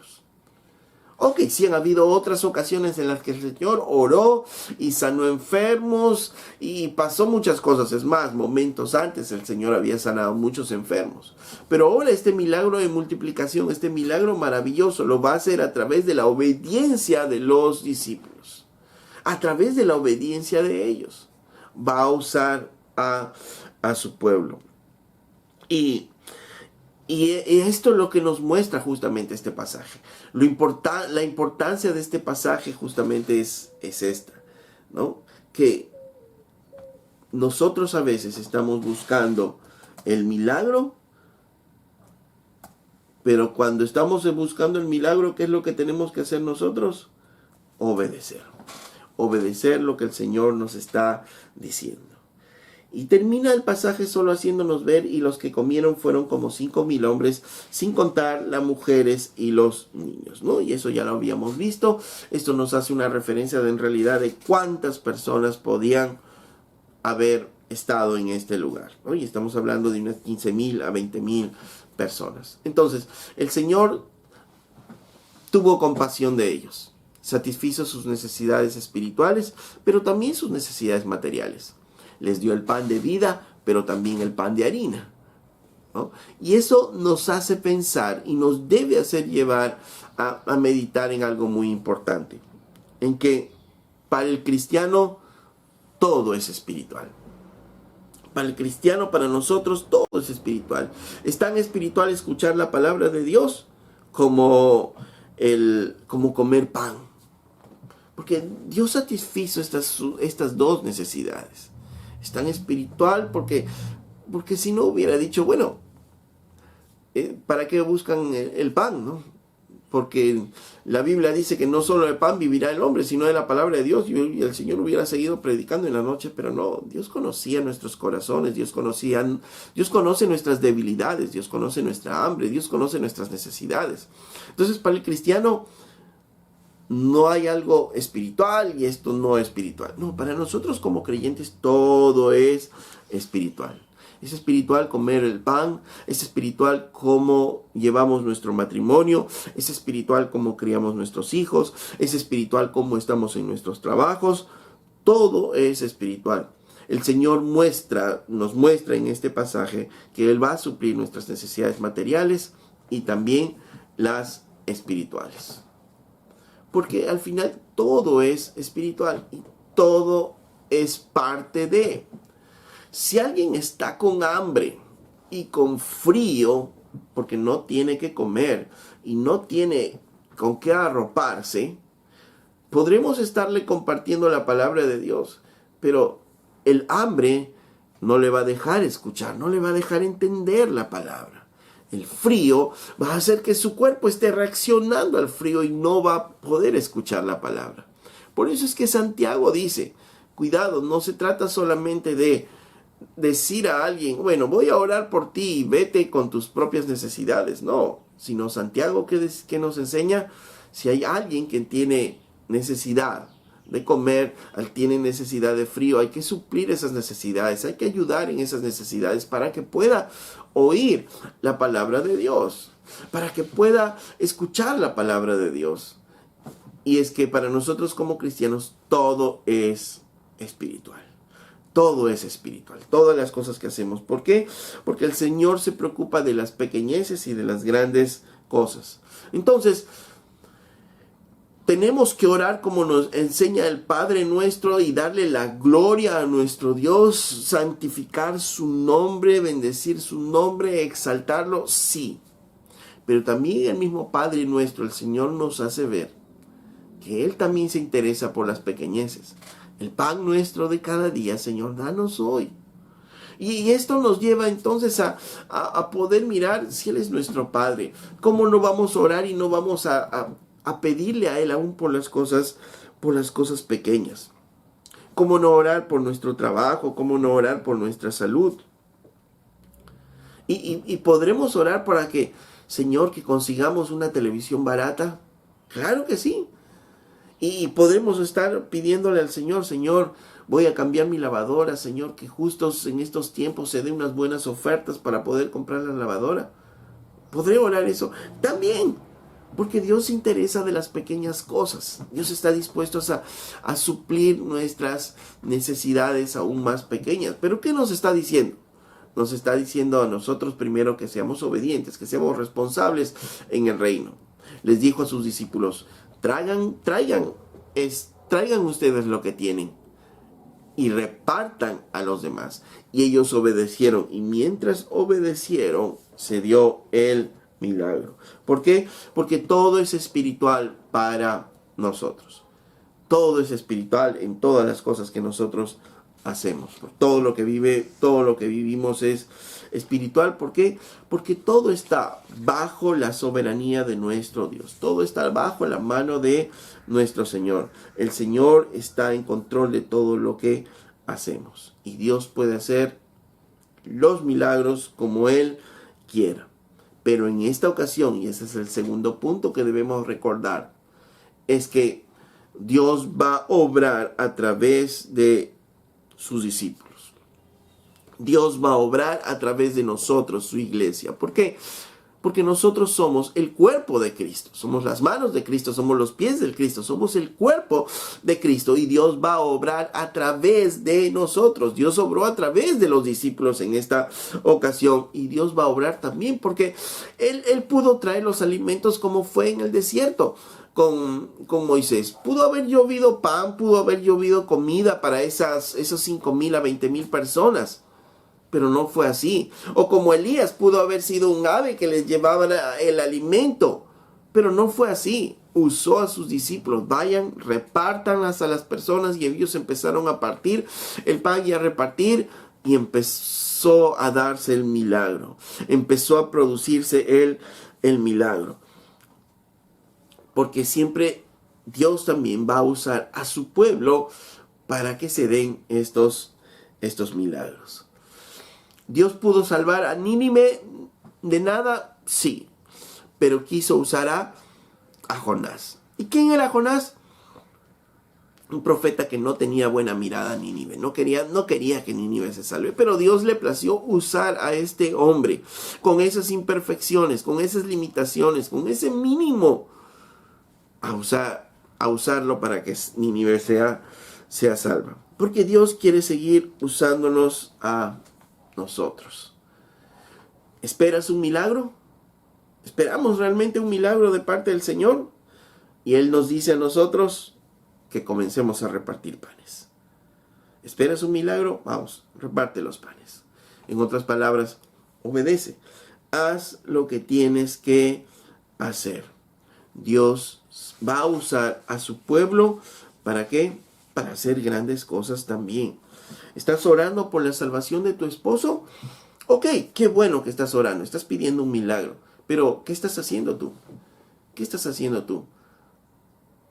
Ok, sí han habido otras ocasiones en las que el Señor oró y sanó enfermos y pasó muchas cosas. Es más, momentos antes el Señor había sanado muchos enfermos. Pero ahora este milagro de multiplicación, este milagro maravilloso, lo va a hacer a través de la obediencia de los discípulos. A través de la obediencia de ellos. Va a usar a su pueblo. Y esto es lo que nos muestra justamente este pasaje. La importancia de este pasaje justamente es esta, ¿no? Que nosotros a veces estamos buscando el milagro, pero cuando estamos buscando el milagro, ¿qué es lo que tenemos que hacer nosotros? Obedecer. Obedecer lo que el Señor nos está diciendo. Y termina el pasaje solo haciéndonos ver, y los que comieron fueron como 5,000 hombres, sin contar las mujeres y los niños, ¿no? Y eso ya lo habíamos visto. Esto nos hace una referencia en realidad de cuántas personas podían haber estado en este lugar, ¿no? Y estamos hablando de unas 15,000 a 20,000 personas. Entonces, el Señor tuvo compasión de ellos, satisfizo sus necesidades espirituales, pero también sus necesidades materiales. Les dio el pan de vida, pero también el pan de harina, ¿no? Y eso nos hace pensar y nos debe hacer llevar a meditar en algo muy importante. En que para el cristiano todo es espiritual. Para el cristiano, para nosotros, todo es espiritual. Es tan espiritual escuchar la palabra de Dios como comer pan. Porque Dios satisfizo estas dos necesidades. Es tan espiritual porque si no hubiera dicho, bueno, ¿para qué buscan el pan, no? Porque la Biblia dice que no solo de pan vivirá el hombre, sino de la palabra de Dios. Y el Señor hubiera seguido predicando en la noche, pero no. Dios conocía nuestros corazones, Dios conoce nuestras debilidades, Dios conoce nuestra hambre, Dios conoce nuestras necesidades. Entonces, para el cristiano no hay algo espiritual y esto no es espiritual. No, para nosotros como creyentes todo es espiritual. Es espiritual comer el pan, es espiritual cómo llevamos nuestro matrimonio, es espiritual cómo criamos nuestros hijos, es espiritual cómo estamos en nuestros trabajos. Todo es espiritual. El Señor nos muestra en este pasaje que Él va a suplir nuestras necesidades materiales y también las espirituales. Porque al final todo es espiritual y todo es parte de. Si alguien está con hambre y con frío, porque no tiene que comer y no tiene con qué arroparse, podremos estarle compartiendo la palabra de Dios, pero el hambre no le va a dejar escuchar, no le va a dejar entender la palabra. El frío va a hacer que su cuerpo esté reaccionando al frío y no va a poder escuchar la palabra. Por eso es que Santiago dice, Cuidado, no se trata solamente de decir a alguien, bueno, voy a orar por ti y vete con tus propias necesidades. No, sino Santiago que nos enseña, si hay alguien que tiene necesidad de comer, tiene necesidad de frío, hay que suplir esas necesidades, hay que ayudar en esas necesidades para que pueda oír la palabra de Dios, para que pueda escuchar la palabra de Dios. Y es que para nosotros como cristianos todo es espiritual. Todo es espiritual, todas las cosas que hacemos. ¿Por qué? Porque el Señor se preocupa de las pequeñeces y de las grandes cosas. Entonces, tenemos que orar como nos enseña el Padre nuestro y darle la gloria a nuestro Dios, santificar su nombre, bendecir su nombre, exaltarlo, sí. Pero también el mismo Padre nuestro, el Señor, nos hace ver que Él también se interesa por las pequeñeces. El pan nuestro de cada día, Señor, danos hoy. Y esto nos lleva entonces a poder mirar si Él es nuestro Padre. ¿Cómo no vamos a orar y no vamos a pedirle a Él aún por las cosas pequeñas? ¿Cómo no orar por nuestro trabajo? ¿Cómo no orar por nuestra salud? Y podremos orar para que, Señor, que consigamos una televisión barata. Claro que sí. Y podremos estar pidiéndole al Señor, Señor, voy a cambiar mi lavadora, Señor, que justo en estos tiempos se den unas buenas ofertas para poder comprar la lavadora. ¿Podré orar eso? También, porque Dios se interesa de las pequeñas cosas. Dios está dispuesto a suplir nuestras necesidades aún más pequeñas. ¿Pero qué nos está diciendo? Nos está diciendo a nosotros primero que seamos obedientes, que seamos responsables en el reino. Les dijo a sus discípulos, traigan ustedes lo que tienen y repartan a los demás. Y ellos obedecieron, y mientras obedecieron, se dio el milagro. ¿Por qué? Porque todo es espiritual para nosotros. Todo es espiritual en todas las cosas que nosotros hacemos. Todo lo que vivimos es espiritual. ¿Por qué? Porque todo está bajo la soberanía de nuestro Dios. Todo está bajo la mano de nuestro Señor. El Señor está en control de todo lo que hacemos. Y Dios puede hacer los milagros como Él quiera. Pero en esta ocasión, y ese es el segundo punto que debemos recordar, es que Dios va a obrar a través de sus discípulos. Dios va a obrar a través de nosotros, su iglesia. ¿Por qué? Porque nosotros somos el cuerpo de Cristo. Somos las manos de Cristo, somos los pies del Cristo, somos el cuerpo de Cristo. Y Dios va a obrar a través de nosotros. Dios obró a través de los discípulos en esta ocasión. Y Dios va a obrar también porque Él pudo traer los alimentos como fue en el desierto. Con Moisés. Pudo haber llovido pan, pudo haber llovido comida para esos 5,000 a 20,000 personas. Pero no fue así. O como Elías, pudo haber sido un ave que les llevaba el alimento. Pero no fue así. Usó a sus discípulos. Vayan, repártanlas a las personas. Y ellos empezaron a partir el pan y a repartir. Y empezó a darse el milagro. Empezó a producirse el milagro. Porque siempre Dios también va a usar a su pueblo para que se den estos milagros. ¿Dios pudo salvar a Nínive de nada? Sí. Pero quiso usar a Jonás. ¿Y quién era Jonás? Un profeta que no tenía buena mirada a Nínive. No quería que Nínive se salve. Pero Dios le plació usar a este hombre con esas imperfecciones, con esas limitaciones, con ese mínimo. A usarlo para que Nínive sea salva. Porque Dios quiere seguir usándonos a nosotros. ¿Esperas un milagro? ¿Esperamos realmente un milagro de parte del Señor? Y Él nos dice a nosotros que comencemos a repartir panes. ¿Esperas un milagro? Vamos, reparte los panes. En otras palabras, obedece. Haz lo que tienes que hacer. Dios va a usar a su pueblo, ¿para qué? Para hacer grandes cosas también. ¿Estás orando por la salvación de tu esposo? Ok, qué bueno que estás orando, estás pidiendo un milagro. Pero, ¿qué estás haciendo tú? ¿Qué estás haciendo tú?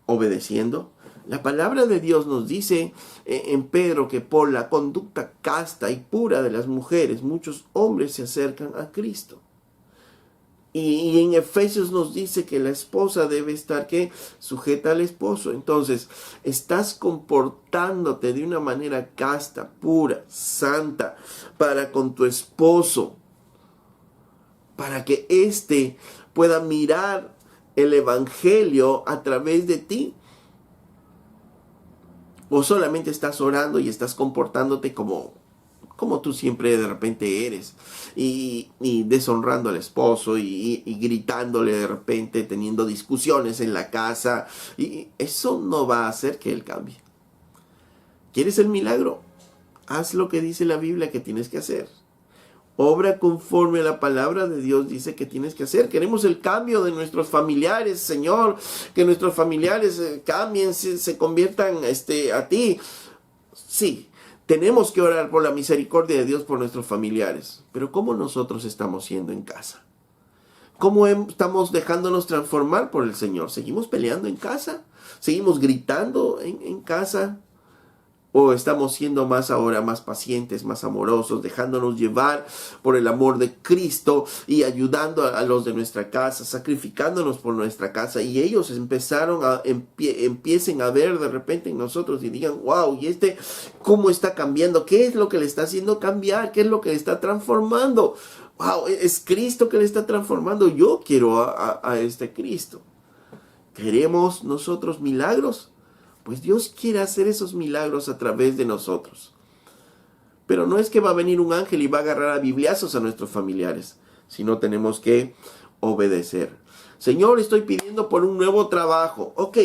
¿Obedeciendo? La palabra de Dios nos dice en Pedro que por la conducta casta y pura de las mujeres, muchos hombres se acercan a Cristo. Y en Efesios nos dice que la esposa debe estar, ¿qué? Sujeta al esposo. Entonces, estás comportándote de una manera casta, pura, santa, para con tu esposo, para que éste pueda mirar el evangelio a través de ti. O solamente estás orando y estás comportándote como tú siempre de repente eres, y deshonrando al esposo y gritándole de repente, teniendo discusiones en la casa, y eso no va a hacer que él cambie. ¿Quieres el milagro? Haz lo que dice la Biblia que tienes que hacer. Obra conforme a la palabra de Dios dice que tienes que hacer. Queremos el cambio de nuestros familiares, Señor, que nuestros familiares cambien, se conviertan a ti. Sí, tenemos que orar por la misericordia de Dios por nuestros familiares. Pero ¿cómo nosotros estamos siendo en casa? ¿Cómo estamos dejándonos transformar por el Señor? ¿Seguimos peleando en casa? ¿Seguimos gritando en casa? ¿O estamos siendo ahora más pacientes, más amorosos, dejándonos llevar por el amor de Cristo y ayudando a los de nuestra casa, sacrificándonos por nuestra casa? Y ellos empiecen a ver de repente en nosotros y digan, wow, ¿y cómo está cambiando? ¿Qué es lo que le está haciendo cambiar? ¿Qué es lo que le está transformando? Wow, es Cristo que le está transformando. Yo quiero a este Cristo. ¿Queremos nosotros milagros? Pues Dios quiere hacer esos milagros a través de nosotros. Pero no es que va a venir un ángel y va a agarrar a bibliazos a nuestros familiares, sino tenemos que obedecer. Señor, estoy pidiendo por un nuevo trabajo. Ok,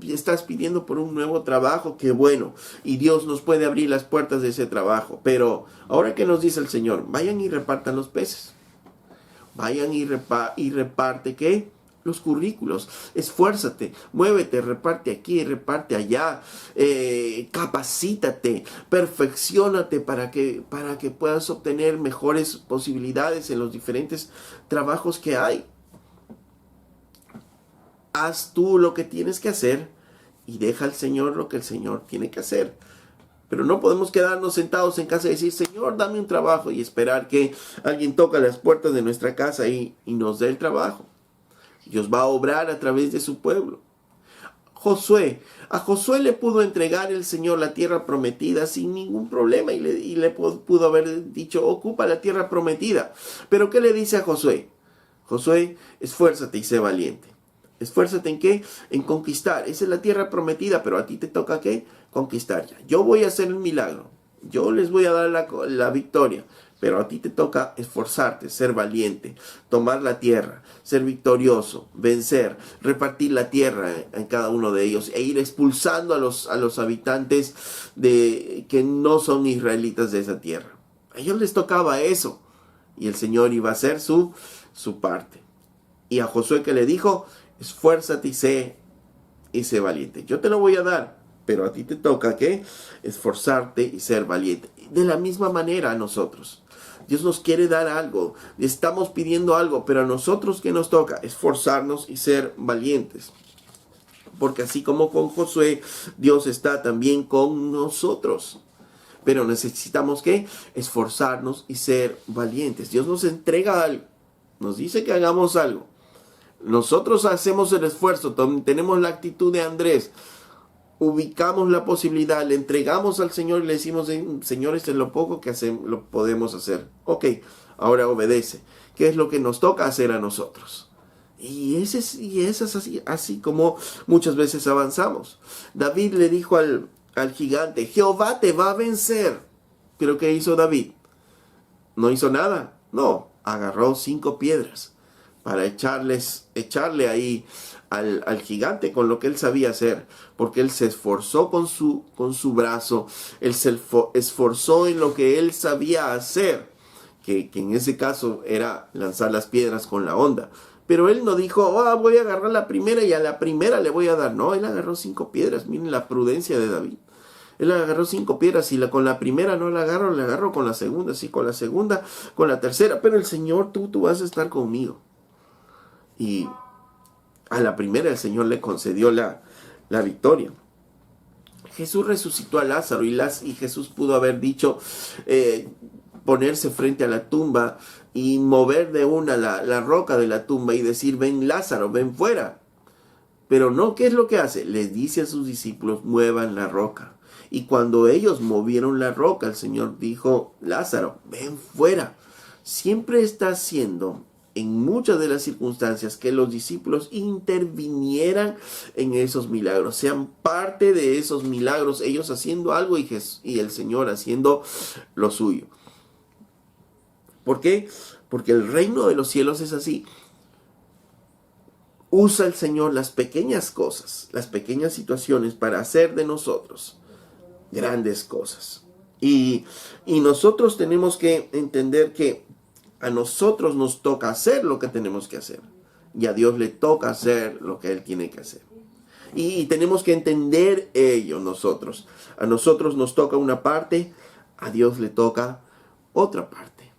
estás pidiendo por un nuevo trabajo, qué bueno. Y Dios nos puede abrir las puertas de ese trabajo. Pero ahora que nos dice el Señor, vayan y repartan los peces. Vayan y reparte, ¿qué? Los currículos. Esfuérzate, muévete, reparte aquí, reparte allá, capacítate, perfecciónate para que puedas obtener mejores posibilidades en los diferentes trabajos que hay. Haz tú lo que tienes que hacer y deja al Señor lo que el Señor tiene que hacer. Pero no podemos quedarnos sentados en casa y decir, Señor, dame un trabajo, y esperar que alguien toque las puertas de nuestra casa y nos dé el trabajo. Dios va a obrar a través de su pueblo. A Josué le pudo entregar el Señor la tierra prometida sin ningún problema y le pudo haber dicho, ocupa la tierra prometida. Pero ¿qué le dice a Josué? Josué, esfuérzate y sé valiente. ¿Esfuérzate en qué? En conquistar. Esa es la tierra prometida, pero a ti te toca ¿qué? Conquistar ya. Yo voy a hacer el milagro. Yo les voy a dar la victoria. Pero a ti te toca esforzarte, ser valiente, tomar la tierra, ser victorioso, vencer, repartir la tierra en cada uno de ellos e ir expulsando a los habitantes que no son israelitas de esa tierra. A ellos les tocaba eso y el Señor iba a hacer su parte. Y a Josué que le dijo, esfuérzate y sé valiente. Yo te lo voy a dar, pero a ti te toca ¿qué? Esforzarte y ser valiente. De la misma manera a nosotros. Dios nos quiere dar algo, estamos pidiendo algo, pero a nosotros ¿qué nos toca? Esforzarnos y ser valientes. Porque así como con Josué, Dios está también con nosotros. Pero necesitamos ¿qué? Esforzarnos y ser valientes. Dios nos entrega algo, nos dice que hagamos algo. Nosotros hacemos el esfuerzo, tenemos la actitud de Andrés. Ubicamos la posibilidad, le entregamos al Señor y le decimos, Señor, esto es lo poco que lo podemos hacer. Ok, ahora obedece. ¿Qué es lo que nos toca hacer a nosotros? Y eso es así como muchas veces avanzamos. David le dijo al gigante, Jehová te va a vencer. ¿Pero qué hizo David? No hizo nada. No, agarró 5 piedras para echarle ahí al gigante con lo que él sabía hacer, porque él se esforzó con su brazo, él se esforzó en lo que él sabía hacer, que en ese caso era lanzar las piedras con la honda. Pero él no dijo, voy a agarrar la primera y a la primera le voy a dar. No, él agarró 5 piedras. Miren la prudencia de David. Él agarró 5 piedras y con la primera no la agarró, le agarró con la segunda, sí, con la segunda, con la tercera. Pero el Señor, tú vas a estar conmigo. Y a la primera el Señor le concedió la victoria. Jesús resucitó a Lázaro y Jesús pudo haber dicho, ponerse frente a la tumba y mover de una la roca de la tumba y decir, ven Lázaro, ven fuera. Pero no, ¿qué es lo que hace? Les dice a sus discípulos, muevan la roca. Y cuando ellos movieron la roca, el Señor dijo, Lázaro, ven fuera. Siempre está haciendo, en muchas de las circunstancias, que los discípulos intervinieran en esos milagros, sean parte de esos milagros, ellos haciendo algo y el Señor haciendo lo suyo. ¿Por qué? Porque el reino de los cielos es así. Usa el Señor las pequeñas cosas, las pequeñas situaciones para hacer de nosotros grandes cosas. Y nosotros tenemos que entender que a nosotros nos toca hacer lo que tenemos que hacer. Y a Dios le toca hacer lo que Él tiene que hacer. Y tenemos que entender ello nosotros. A nosotros nos toca una parte, a Dios le toca otra parte.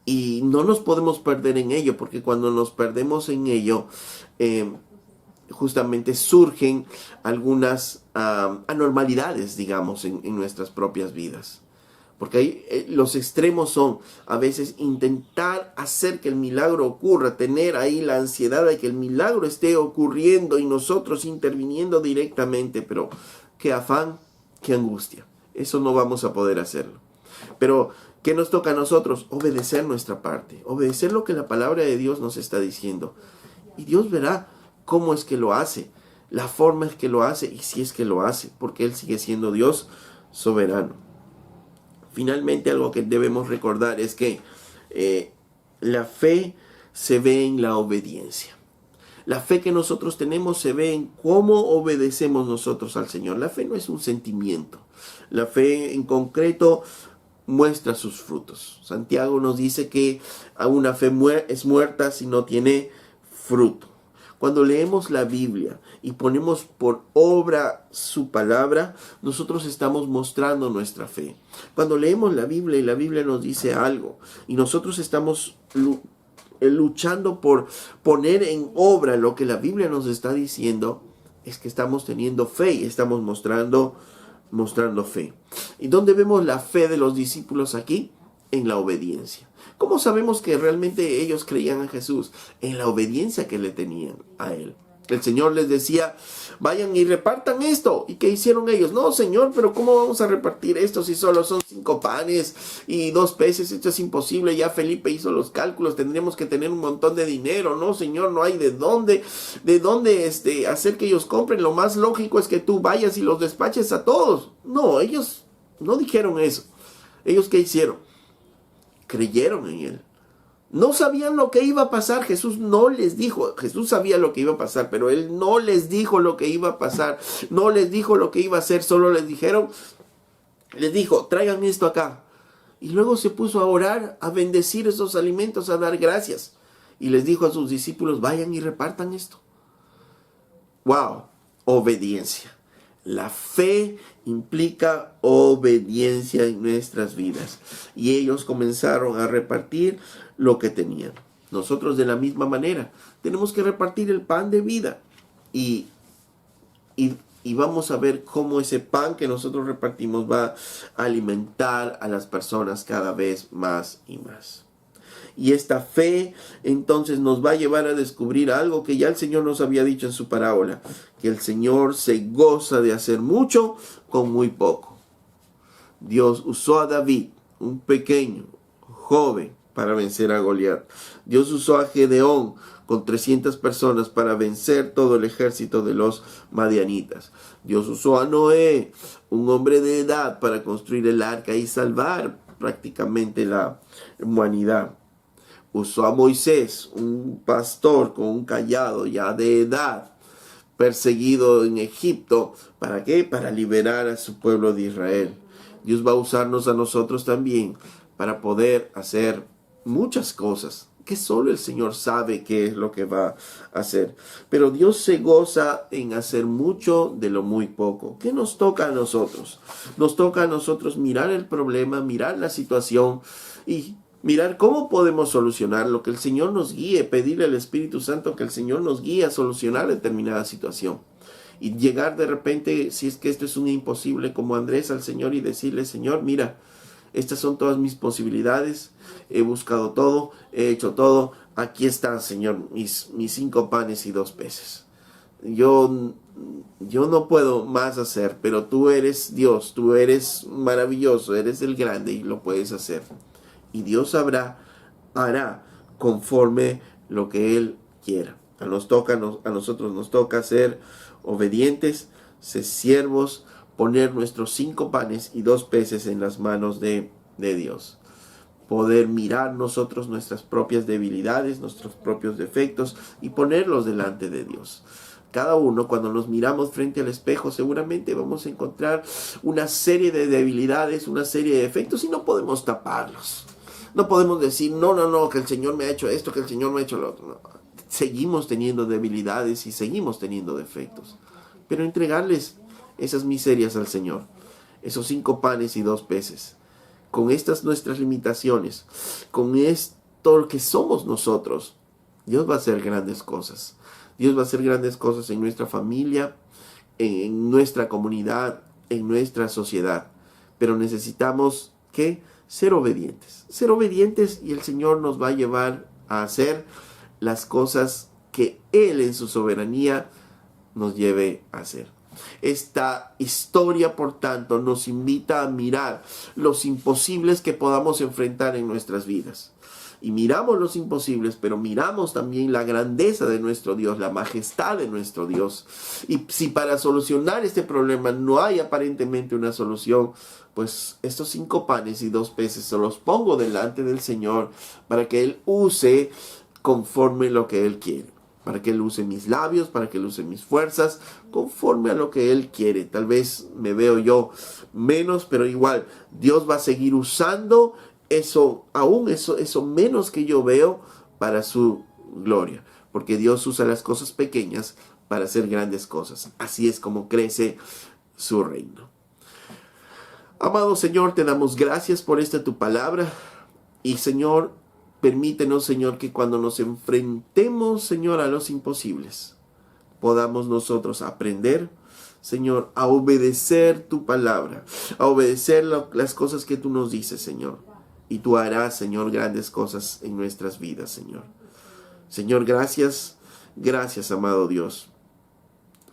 Y no nos podemos perder en ello, porque cuando nos perdemos en ello, justamente surgen algunas anormalidades, digamos, en nuestras propias vidas. Porque ahí, los extremos son a veces intentar hacer que el milagro ocurra, tener ahí la ansiedad de que el milagro esté ocurriendo y nosotros interviniendo directamente, pero qué afán, qué angustia. Eso no vamos a poder hacerlo. Pero ¿qué nos toca a nosotros? Obedecer nuestra parte, obedecer lo que la palabra de Dios nos está diciendo. Y Dios verá cómo es que lo hace, la forma es que lo hace y si es que lo hace, porque Él sigue siendo Dios soberano. Finalmente, algo que debemos recordar es que la fe se ve en la obediencia. La fe que nosotros tenemos se ve en cómo obedecemos nosotros al Señor. La fe no es un sentimiento. La fe en concreto muestra sus frutos. Santiago nos dice que a una fe es muerta si no tiene fruto. Cuando leemos la Biblia y ponemos por obra su palabra, nosotros estamos mostrando nuestra fe. Cuando leemos la Biblia y la Biblia nos dice algo y nosotros estamos luchando por poner en obra lo que la Biblia nos está diciendo, es que estamos teniendo fe y estamos mostrando fe. ¿Y dónde vemos la fe de los discípulos aquí? En la obediencia. ¿Cómo sabemos que realmente ellos creían a Jesús? En la obediencia que le tenían a Él. El Señor les decía, vayan y repartan esto. ¿Y qué hicieron ellos? No, Señor, pero ¿cómo vamos a repartir esto si solo son 5 panes y 2 peces? Esto es imposible. Ya Felipe hizo los cálculos. Tendríamos que tener un montón de dinero. No, Señor, no hay de dónde hacer que ellos compren. Lo más lógico es que tú vayas y los despaches a todos. No, ellos no dijeron eso. ¿Ellos qué hicieron? Creyeron en Él. No sabían lo que iba a pasar. Jesús no les dijo. Jesús sabía lo que iba a pasar, pero Él no les dijo lo que iba a pasar. No les dijo lo que iba a hacer. Solo les dijo, traigan esto acá. Y luego se puso a orar, a bendecir esos alimentos, a dar gracias. Y les dijo a sus discípulos, vayan y repartan esto. ¡Wow! Obediencia. La fe implica obediencia en nuestras vidas. Y ellos comenzaron a repartir lo que tenían. Nosotros de la misma manera tenemos que repartir el pan de vida. Y vamos a ver cómo ese pan que nosotros repartimos va a alimentar a las personas cada vez más y más. Y esta fe entonces nos va a llevar a descubrir algo que ya el Señor nos había dicho en su parábola, que el Señor se goza de hacer mucho con muy poco. Dios usó a David, un pequeño, joven, para vencer a Goliat. Dios usó a Gedeón con 300 personas para vencer todo el ejército de los madianitas. Dios usó a Noé, un hombre de edad, para construir el arca y salvar prácticamente la humanidad. Usó a Moisés, un pastor con un cayado ya de edad, perseguido en Egipto. ¿Para qué? Para liberar a su pueblo de Israel. Dios va a usarnos a nosotros también para poder hacer muchas cosas que solo el Señor sabe qué es lo que va a hacer. Pero Dios se goza en hacer mucho de lo muy poco. ¿Qué nos toca a nosotros? Nos toca a nosotros mirar el problema, mirar la situación y mirar cómo podemos solucionarlo, que el Señor nos guíe, pedirle al Espíritu Santo que el Señor nos guíe a solucionar determinada situación. Y llegar de repente, si es que esto es un imposible, como Andrés al Señor y decirle, Señor, mira, estas son todas mis posibilidades, he buscado todo, he hecho todo, aquí están, Señor, mis 5 panes y 2 peces. Yo no puedo más hacer, pero tú eres Dios, tú eres maravilloso, eres el grande y lo puedes hacer. Y Dios hará conforme lo que Él quiera. A nosotros nos toca ser obedientes, ser siervos, poner nuestros 5 panes y 2 peces en las manos de Dios. Poder mirar nosotros nuestras propias debilidades, nuestros propios defectos y ponerlos delante de Dios. Cada uno, cuando nos miramos frente al espejo, seguramente vamos a encontrar una serie de debilidades, una serie de defectos y no podemos taparlos. No podemos decir, no, que el Señor me ha hecho esto, que el Señor me ha hecho lo otro. No. Seguimos teniendo debilidades y seguimos teniendo defectos. Pero entregarles esas miserias al Señor, esos 5 panes y 2 peces, con estas nuestras limitaciones, con esto que somos nosotros, Dios va a hacer grandes cosas. Dios va a hacer grandes cosas en nuestra familia, en nuestra comunidad, en nuestra sociedad. Pero necesitamos que ser obedientes y el Señor nos va a llevar a hacer las cosas que Él en su soberanía nos lleve a hacer. Esta historia, por tanto, nos invita a mirar los imposibles que podamos enfrentar en nuestras vidas. Y miramos los imposibles, pero miramos también la grandeza de nuestro Dios, la majestad de nuestro Dios. Y si para solucionar este problema no hay aparentemente una solución, pues estos 5 panes y 2 peces se los pongo delante del Señor para que Él use conforme lo que Él quiere. Para que Él use mis labios, para que Él use mis fuerzas, conforme a lo que Él quiere. Tal vez me veo yo menos, pero igual Dios va a seguir usando eso menos que yo veo para su gloria. Porque Dios usa las cosas pequeñas para hacer grandes cosas. Así es como crece su reino. Amado Señor, te damos gracias por esta tu palabra. Y Señor, permítenos, Señor, que cuando nos enfrentemos, Señor, a los imposibles, podamos nosotros aprender, Señor, a obedecer tu palabra, a obedecer las cosas que tú nos dices, Señor. Y tú harás, Señor, grandes cosas en nuestras vidas, Señor. Señor, gracias, amado Dios.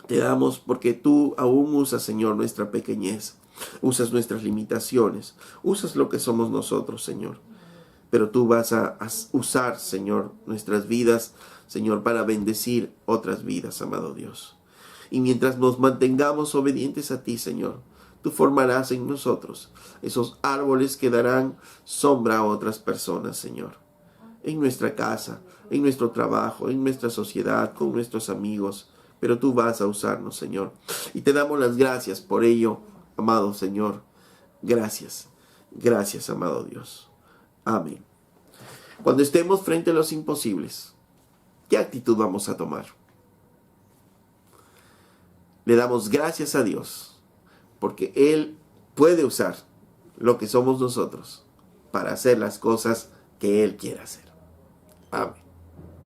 Te damos porque tú aún usas, Señor, nuestra pequeñez. Usas nuestras limitaciones. Usas lo que somos nosotros, Señor. Pero tú vas a usar, Señor, nuestras vidas, Señor, para bendecir otras vidas, amado Dios. Y mientras nos mantengamos obedientes a ti, Señor, tú formarás en nosotros esos árboles que darán sombra a otras personas, Señor. En nuestra casa, en nuestro trabajo, en nuestra sociedad, con nuestros amigos. Pero tú vas a usarnos, Señor. Y te damos las gracias por ello, amado Señor. Gracias, amado Dios. Amén. Cuando estemos frente a los imposibles, ¿qué actitud vamos a tomar? Le damos gracias a Dios, porque Él puede usar lo que somos nosotros para hacer las cosas que Él quiere hacer. Amén.